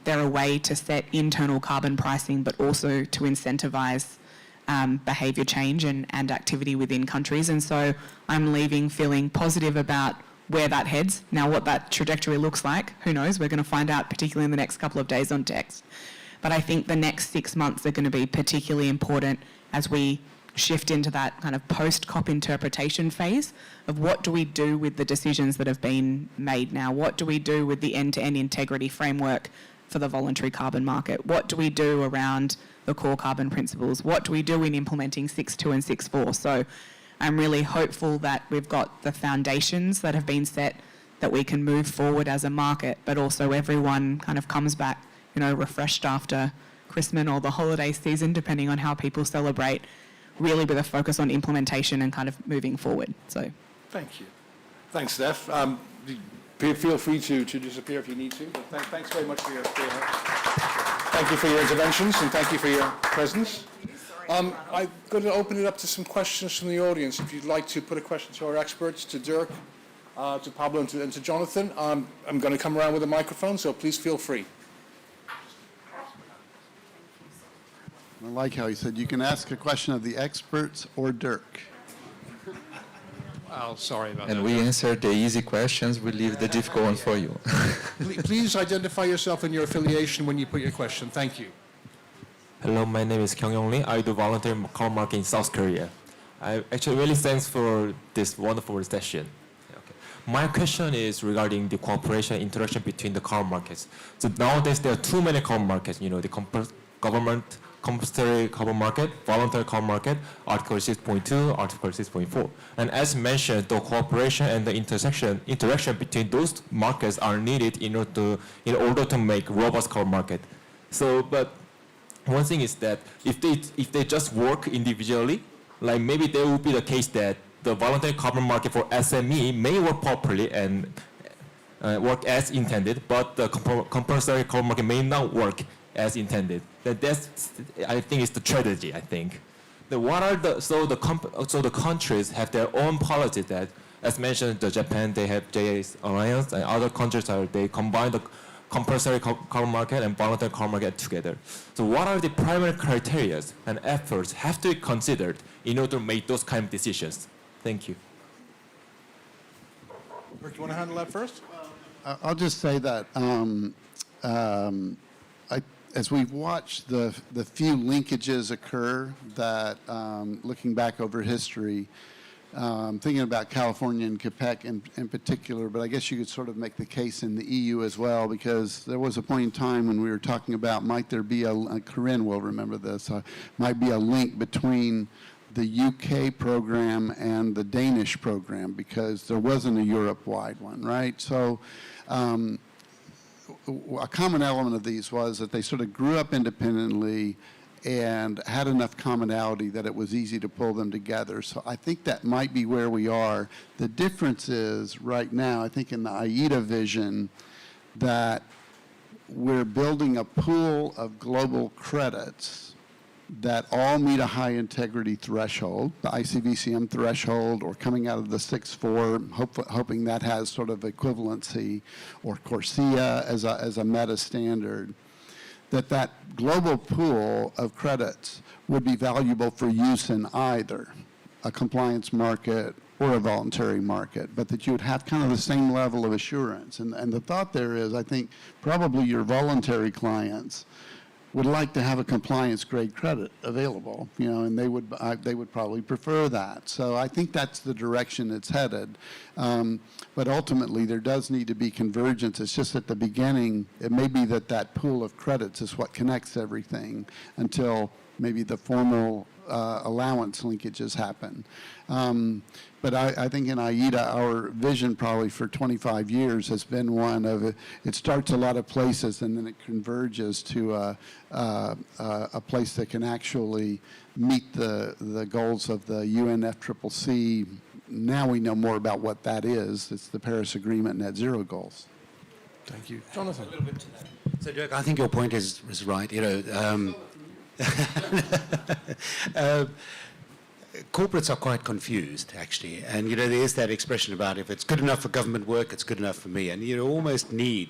They're a way to set internal carbon pricing, but also to incentivise behaviour change and activity within countries. And so I'm leaving feeling positive about where that heads. Now, what that trajectory looks like, who knows? We're going to find out, particularly in the next couple of days on text. But I think the next 6 months are going to be particularly important as we shift into that kind of post-COP interpretation phase of what do we do with the decisions that have been made now? What do we do with the end-to-end integrity framework for the voluntary carbon market? What do we do around the core carbon principles? What do we do in implementing 6.2 and 6.4? So I'm really hopeful that we've got the foundations that have been set, that we can move forward as a market, but also everyone kind of comes back, refreshed after Christmas or the holiday season, depending on how people celebrate, really with a focus on implementation and kind of moving forward. So, thank you. Thanks, Steph. Feel free to disappear if you need to. But thanks very much for your thank you for your interventions, and thank you for your presence. I'm going to open it up to some questions from the audience. If you'd like to put a question to our experts, to Dirk, to Pablo, and to Jonathan, I'm going to come around with a microphone, so please feel free. I like how he said you can ask a question of the experts or Dirk. Oh, sorry about that. And we answer the easy questions, we leave the difficult ones for you. Please identify yourself and your affiliation when you put your question. Thank you. Hello, my name is Kyung Yong Lee. I do volunteer carbon market in South Korea. I actually really thanks for this wonderful session. Okay. My question is regarding the cooperation interaction between the carbon markets. So nowadays there are too many carbon markets, the government compulsory carbon market, voluntary carbon market, Article 6.2, Article 6.4. And as mentioned, the cooperation and the interaction between those markets are needed in order to make robust carbon market. So, but one thing is that if they just work individually, like maybe there will be the case that the voluntary carbon market for SME may work properly and work as intended, but the compulsory carbon market may not work as intended. I think, is the tragedy. I think. So the countries have their own policies that, as mentioned, the Japan, they have JA's alliance, and other countries they combine the compulsory carbon market and voluntary carbon market together. So what are the primary criteria and efforts have to be considered in order to make those kind of decisions? Thank you. Rick, you want to handle that first? I'll just say that as we've watched the few linkages occur that, looking back over history, thinking about California and Quebec in particular, but I guess you could sort of make the case in the EU as well, because there was a point in time when we were talking about might there be Corinne will remember this, might be a link between the UK program and the Danish program, because there wasn't a Europe-wide one, right? So a common element of these was that they sort of grew up independently and had enough commonality that it was easy to pull them together. So I think that might be where we are. The difference is right now, I think in the IETA vision, that we're building a pool of global credits that all meet a high integrity threshold, the ICVCM threshold, or coming out of the 6.4, hoping that has sort of equivalency, or CORSIA as a meta standard, that global pool of credits would be valuable for use in either. a compliance market or a voluntary market, but that you would have kind of the same level of assurance. And the thought there is, I think, probably your voluntary clients would like to have a compliance grade credit available, you know, and they would probably prefer that. So I think that's the direction it's headed. But ultimately, there does need to be convergence. It's just at the beginning, it may be that that pool of credits is what connects everything until maybe the formal allowance linkages happen. But I think in IETA, our vision probably for 25 years has been one of it starts a lot of places and then it converges to a place that can actually meet the goals of the UNFCCC. Now we know more about what that is. It's the Paris Agreement net zero goals. Thank you. Jonathan. So, Dirk, I think your point is right. You know, corporates are quite confused, actually. And, you know, there's that expression about if it's good enough for government work, it's good enough for me. And you almost need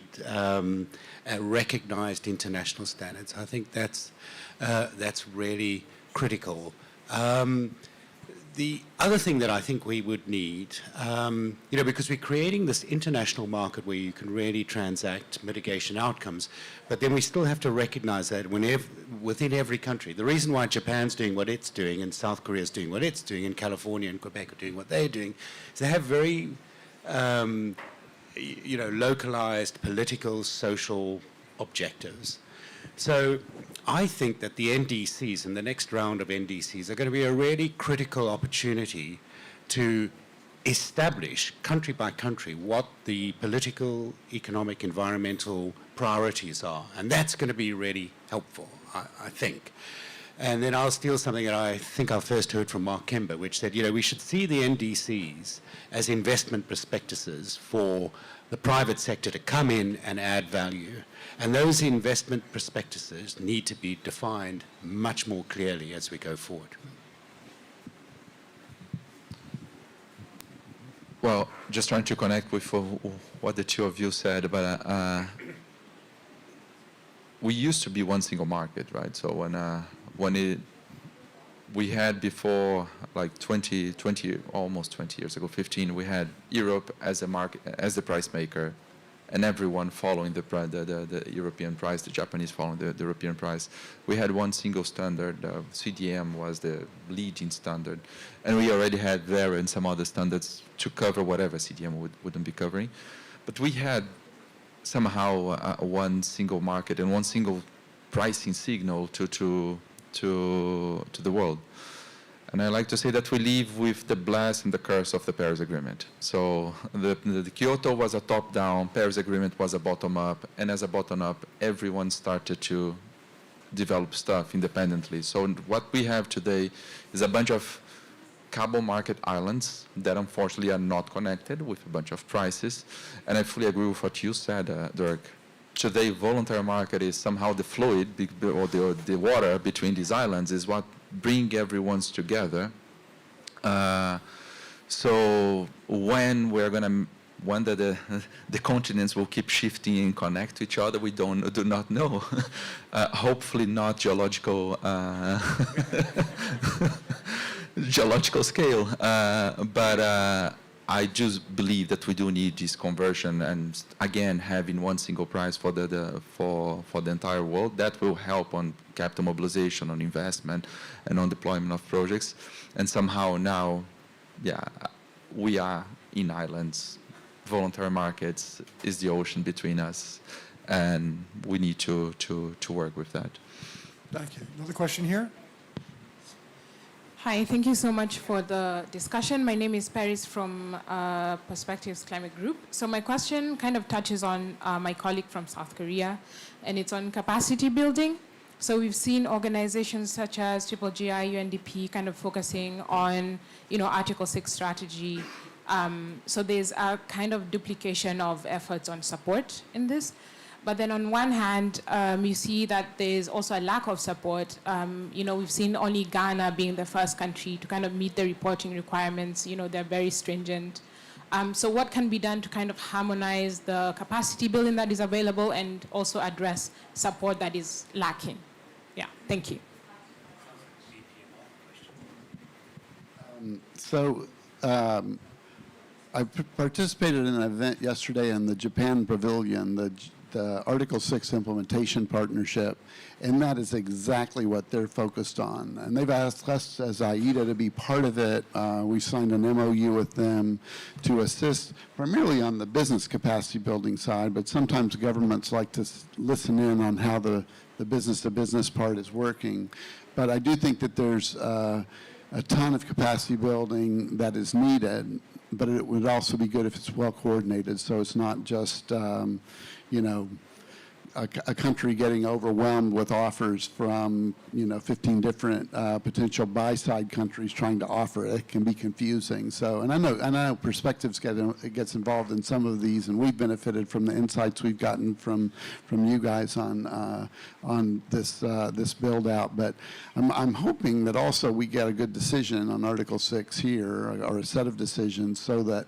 recognized international standards. I think that's really critical. The other thing that I think we would need, you know, because we're creating this international market where you can really transact mitigation outcomes, but then we still have to recognize that within every country, the reason why Japan's doing what it's doing and South Korea's doing what it's doing and California and Quebec are doing what they're doing, is they have very, you know, localized political, social objectives. So I think that the NDCs and the next round of NDCs are going to be a really critical opportunity to establish country by country what the political, economic, environmental priorities are. And that's going to be really helpful, I think. And then I'll steal something that I think I first heard from Mark Kember, which said, you know, we should see the NDCs as investment prospectuses for the private sector to come in and add value. And those investment prospectuses need to be defined much more clearly as we go forward. Well, just trying to connect with what the two of you said, but we used to be one single market, right? So we had before, like almost 20 years ago, 15, we had Europe as a market, as the price maker, and everyone following the European price, the Japanese following the European price. We had one single standard. CDM was the leading standard. And we already had there and some other standards to cover whatever CDM wouldn't be covering. But we had somehow one single market and one single pricing signal to the world. And I like to say that we live with the bless and the curse of the Paris Agreement. So the Kyoto was a top-down, Paris Agreement was a bottom-up, and as a bottom-up, everyone started to develop stuff independently. So what we have today is a bunch of carbon market islands that unfortunately are not connected with a bunch of prices. And I fully agree with what you said, Dirk. Today, voluntary market is somehow the fluid, or the water between these islands is what bring everyone's together. So when the continents will keep shifting and connect to each other, we do not know. Hopefully not geological geological scale, but I just believe that we do need this conversion, and again, having one single price for the entire world, that will help on capital mobilization, on investment, and on deployment of projects. And somehow now, yeah, we are in islands. Voluntary markets is the ocean between us, and we need to work with that. Thank you. Another question here? Hi, thank you so much for the discussion. My name is Paris from Perspectives Climate Group. So my question kind of touches on my colleague from South Korea, and it's on capacity building. So we've seen organizations such as GGI, UNDP kind of focusing on, Article 6 strategy. So there's a kind of duplication of efforts on support in this. But then on one hand, you see that there's also a lack of support. We've seen only Ghana being the first country to kind of meet the reporting requirements. They're very stringent. So what can be done to kind of harmonize the capacity building that is available and also address support that is lacking? Yeah, thank you. So I participated in an event yesterday in the Japan Pavilion, the Article 6 Implementation Partnership, and that is exactly what they're focused on. And they've asked us as IETA to be part of it. We signed an MOU with them to assist primarily on the business capacity building side, but sometimes governments like to listen in on how the business-to-business part is working. But I do think that there's a ton of capacity building that is needed, but it would also be good if it's well coordinated, so it's not just, you know, a country getting overwhelmed with offers from, 15 different potential buy-side countries trying to offer. It can be confusing. So, and I know Perspectives gets involved in some of these, and we've benefited from the insights we've gotten from you guys on this build out. But I'm hoping that also we get a good decision on Article 6 here, or a set of decisions, so that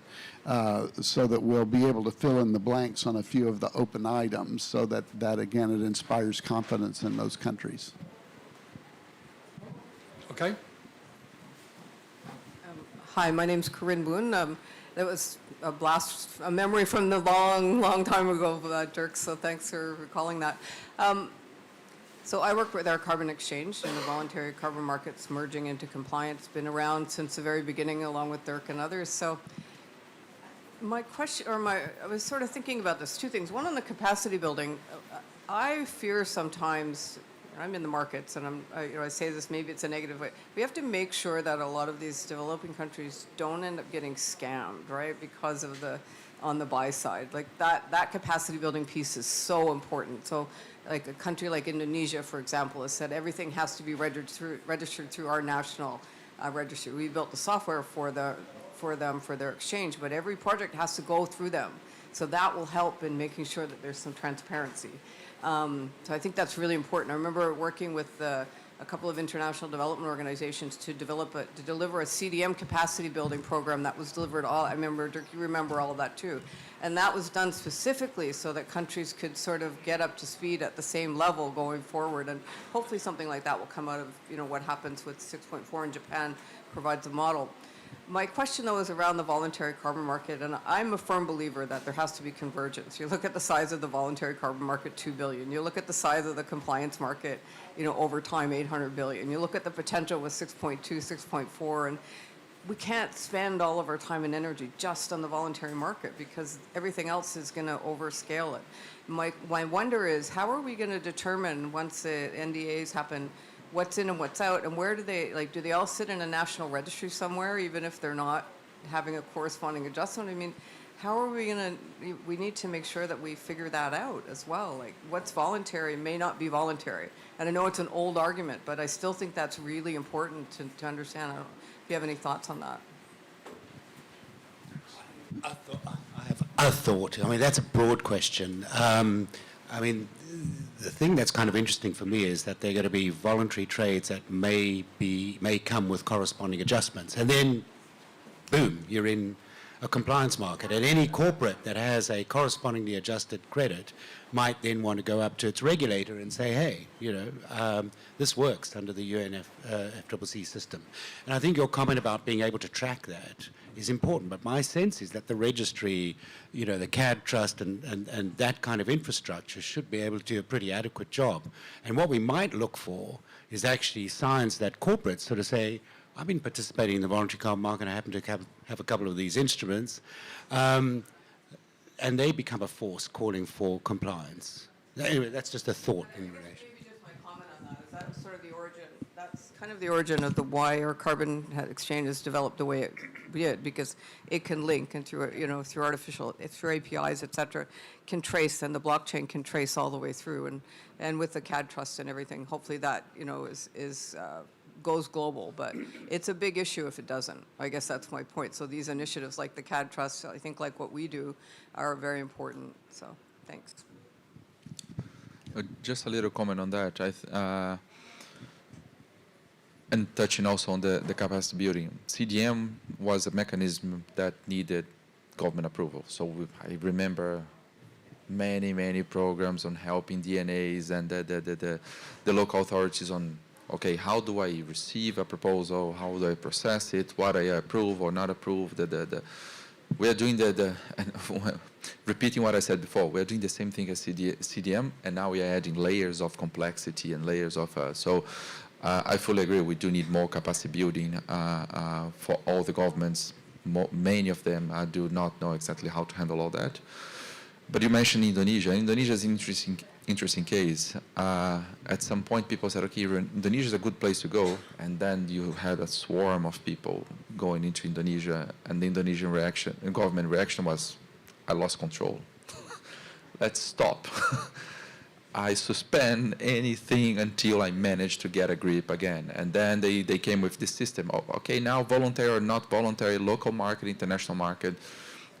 we'll be able to fill in the blanks on a few of the open items, so that again, it inspires confidence in those countries. Okay. Hi, my name's Corinne Boone. That was a memory from the long time ago, Dirk, so thanks for recalling that. So I work with our carbon exchange and the voluntary carbon markets merging into compliance. Been around since the very beginning along with Dirk and others. So my question, I was sort of thinking about this, two things. One, on the capacity building, I fear sometimes, I'm in the markets, and I say this, maybe it's a negative way. We have to make sure that a lot of these developing countries don't end up getting scammed, right? Because of on the buy side, like that capacity building piece is so important. So, like a country like Indonesia, for example, has said everything has to be registered through our national registry. We built the software for their exchange, but every project has to go through them. So that will help in making sure that there's some transparency. So I think that's really important. I remember working with a couple of international development organizations to deliver a CDM capacity building program that was delivered all. I remember, Dirk, you remember all of that too. And that was done specifically so that countries could sort of get up to speed at the same level going forward. And hopefully something like that will come out of what happens with 6.4 in Japan provides a model. My question, though, is around the voluntary carbon market, and I'm a firm believer that there has to be convergence. You look at the size of the voluntary carbon market, 2 billion. You look at the size of the compliance market, over time, 800 billion. You look at the potential with 6.2, 6.4, and we can't spend all of our time and energy just on the voluntary market because everything else is going to overscale it. My wonder is, how are we going to determine once the NDAs happen what's in and what's out, and where do they all sit in a national registry somewhere, even if they're not having a corresponding adjustment? I mean, how are we we need to make sure that we figure that out as well. Like, what's voluntary may not be voluntary. And I know it's an old argument, but I still think that's really important to understand. I don't know if you have any thoughts on that. I have a thought. I mean, that's a broad question. I mean, the thing that's kind of interesting for me is that they're going to be voluntary trades that may come with corresponding adjustments. And then, boom, you're in a compliance market. And any corporate that has a correspondingly adjusted credit might then want to go up to its regulator and say, hey, this works under the UNFCCC system. And I think your comment about being able to track that is important. But my sense is that the registry, the CAD trust and that kind of infrastructure should be able to do a pretty adequate job. And what we might look for is actually signs that corporates sort of say, I've been participating in the voluntary carbon market, I happen to have a couple of these instruments, and they become a force calling for compliance. Anyway, that's just a thought in relation. Maybe just my comment on that is that's sort of the origin. That's kind of the origin of why our carbon exchange is developed the way it did, because it can link and through APIs, et cetera, can trace, and the blockchain can trace all the way through, and with the CAD trust and everything, hopefully that goes global, but it's a big issue if it doesn't. I guess that's my point. So these initiatives like the CAD Trust, I think like what we do, are very important. So thanks. Just a little comment on that. And touching also on the capacity building. CDM was a mechanism that needed government approval. So I remember many programs on helping DNAs and the local authorities on okay, how do I receive a proposal? How do I process it? What I approve or not approve? We are doing and repeating what I said before, we are doing the same thing as CDM, and now we are adding layers of complexity and layers of, I fully agree, we do need more capacity building for all the governments. Many of them do not know exactly how to handle all that. But you mentioned Indonesia. Indonesia is an interesting case. At some point, people said, okay, Indonesia is a good place to go, and then you had a swarm of people going into Indonesia, and the Indonesian government reaction was, I lost control. Let's stop. I suspend anything until I manage to get a grip again. And then they came with this system of, okay, now voluntary or not voluntary, local market, international market,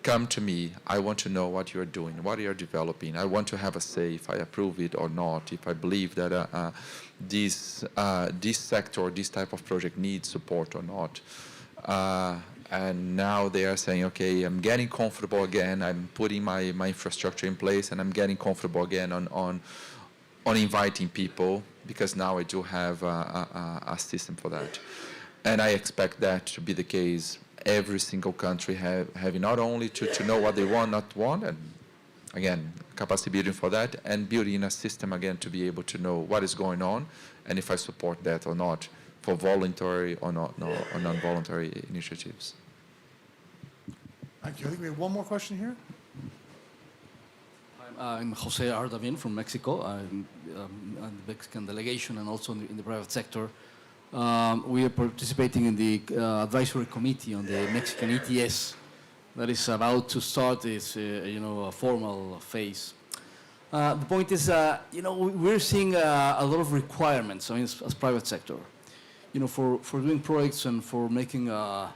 come to me. I want to know what you're doing, what you're developing. I want to have a say if I approve it or not, if I believe that this sector, this type of project needs support or not. And now they are saying, okay, I'm getting comfortable again. I'm putting my infrastructure in place, and I'm getting comfortable again on inviting people, because now I do have a system for that. And I expect that to be the case. Every single country having not only to know what they want, not want, and again, capacity building for that, and building a system again to be able to know what is going on, and if I support that or not, for voluntary or not, or non-voluntary initiatives. Thank you. I think we have one more question here. I'm Jose Ardamin from Mexico. I'm on the Mexican delegation and also in the private sector. We are participating in the advisory committee on the Mexican ETS that is about to start its, a formal phase. The point is, we're seeing a lot of requirements, as private sector, for doing projects and for making, an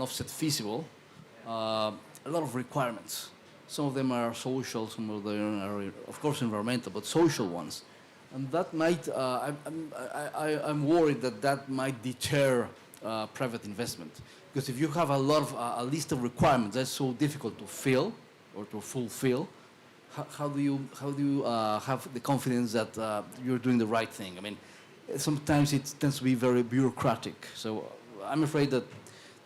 offset feasible. A lot of requirements. Some of them are social, some of them are, of course, environmental, but social ones. And that might, I'm worried that might deter private investment. Because if you have a list of requirements that's so difficult to fill or to fulfill, how do you have the confidence that you're doing the right thing? Sometimes it tends to be very bureaucratic. So I'm afraid that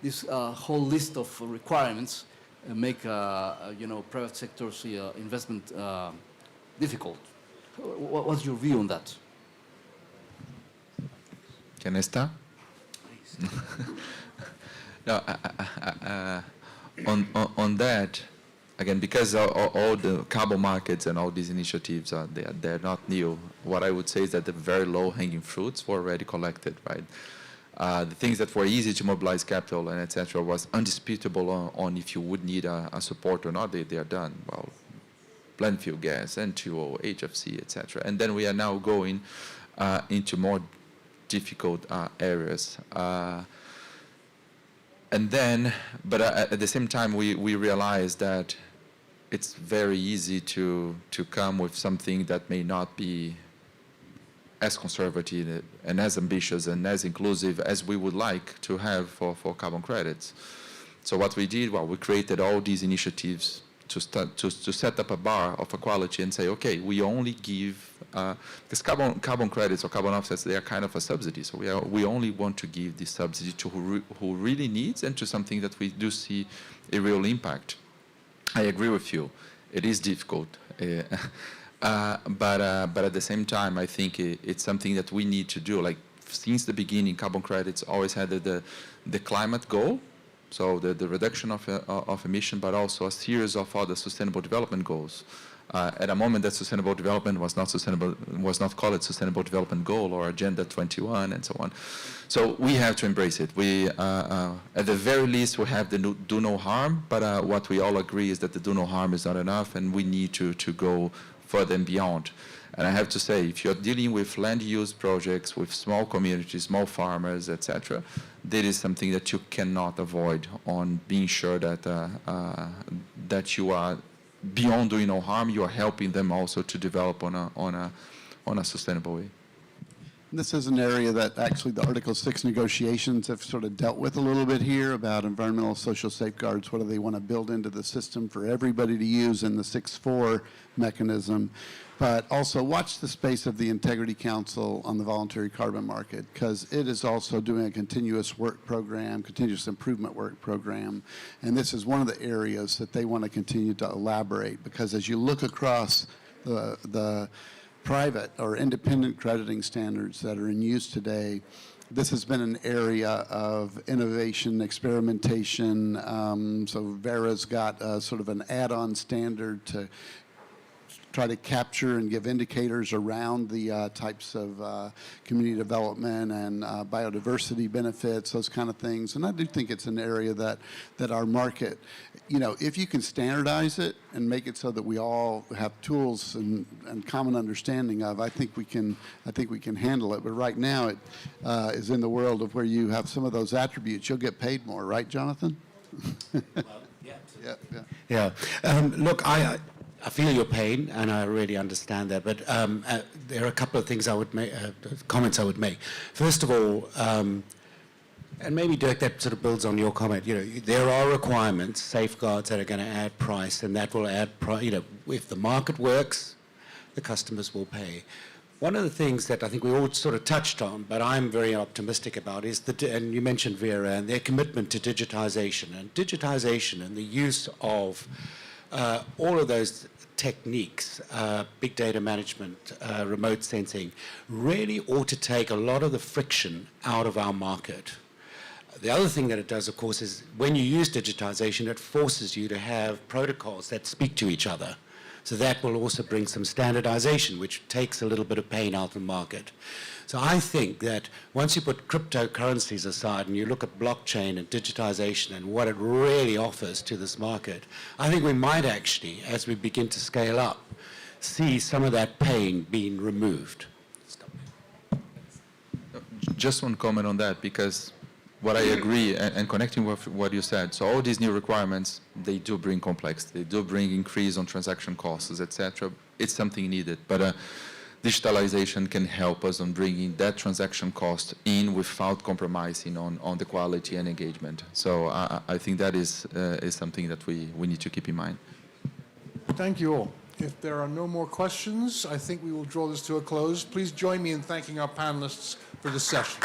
this whole list of requirements make private sector's investment difficult. What's your view on that? Can I start? No, on that, again, because all the carbon markets and all these initiatives, they're not new. What I would say is that the very low-hanging fruits were already collected, right? The things that were easy to mobilize capital and etc. was undisputable on if you would need a support or not. They are done. Well, blend fuel gas, N2O, HFC, etc. And then we are now going into more difficult areas. But at the same time, we realize that it's very easy to come with something that may not be as conservative and as ambitious and as inclusive as we would like to have for carbon credits. So what we did, we created all these initiatives to set up a bar of equality and say, okay, we only give, because carbon credits or carbon offsets, they are kind of a subsidy. So we only want to give this subsidy to who really needs and to something that we do see a real impact. I agree with you. It is difficult. But at the same time, I think it's something that we need to do. Like, since the beginning, carbon credits always had the climate goal, so the reduction of emission, but also a series of other sustainable development goals. At a moment that sustainable development was not called Sustainable Development Goal or Agenda 21 and so on. So we have to embrace it. We, at the very least, we have the do no harm, but what we all agree is that the do no harm is not enough, and we need to go further and beyond. And I have to say, if you're dealing with land use projects, with small communities, small farmers, etc., that is something that you cannot avoid on being sure that that you are, beyond doing no harm, you are helping them also to develop on a sustainable way. This is an area that actually the Article 6 negotiations have sort of dealt with a little bit here about environmental social safeguards. What do they want to build into the system for everybody to use in the 6.4 mechanism? But also watch the space of the Integrity Council on the voluntary carbon market, because it is also doing a continuous work program, continuous improvement work program. And this is one of the areas that they want to continue to elaborate, because as you look across the private or independent crediting standards that are in use today, this has been an area of innovation, experimentation. So Vera's got sort of an add-on standard to try to capture and give indicators around the types of community development and biodiversity benefits, those kind of things. And I do think it's an area that our market, you know, if you can standardize it and make it so that we all have tools and common understanding of, I think we can handle it. But right now it is in the world of where you have some of those attributes, you'll get paid more, right, Jonathan? Yeah. Look, I feel your pain, and I really understand that. But there are a couple of things I would make, comments I would make. First of all, and maybe Dirk, that sort of builds on your comment. You know, there are requirements, safeguards that are going to add price, and that will add price. You know, if the market works, the customers will pay. One of the things that I think we all sort of touched on, but I'm very optimistic about, is and you mentioned Vera and their commitment to digitization and the use of all of those techniques, big data management, remote sensing, really ought to take a lot of the friction out of our market. The other thing that it does, of course, is when you use digitization, it forces you to have protocols that speak to each other. So that will also bring some standardization, which takes a little bit of pain out of the market. So I think that once you put cryptocurrencies aside and you look at blockchain and digitization and what it really offers to this market, I think we might actually, as we begin to scale up, see some of that pain being removed. Just one comment on that, because what I agree, and connecting with what you said, so all these new requirements, they do bring complexity, they do bring increase on transaction costs, etc. It's something needed, but digitalization can help us on bringing that transaction cost in without compromising on the quality and engagement. So I think that is something that we need to keep in mind. Thank you all. If there are no more questions, I think we will draw this to a close. Please join me in thanking our panelists for this session.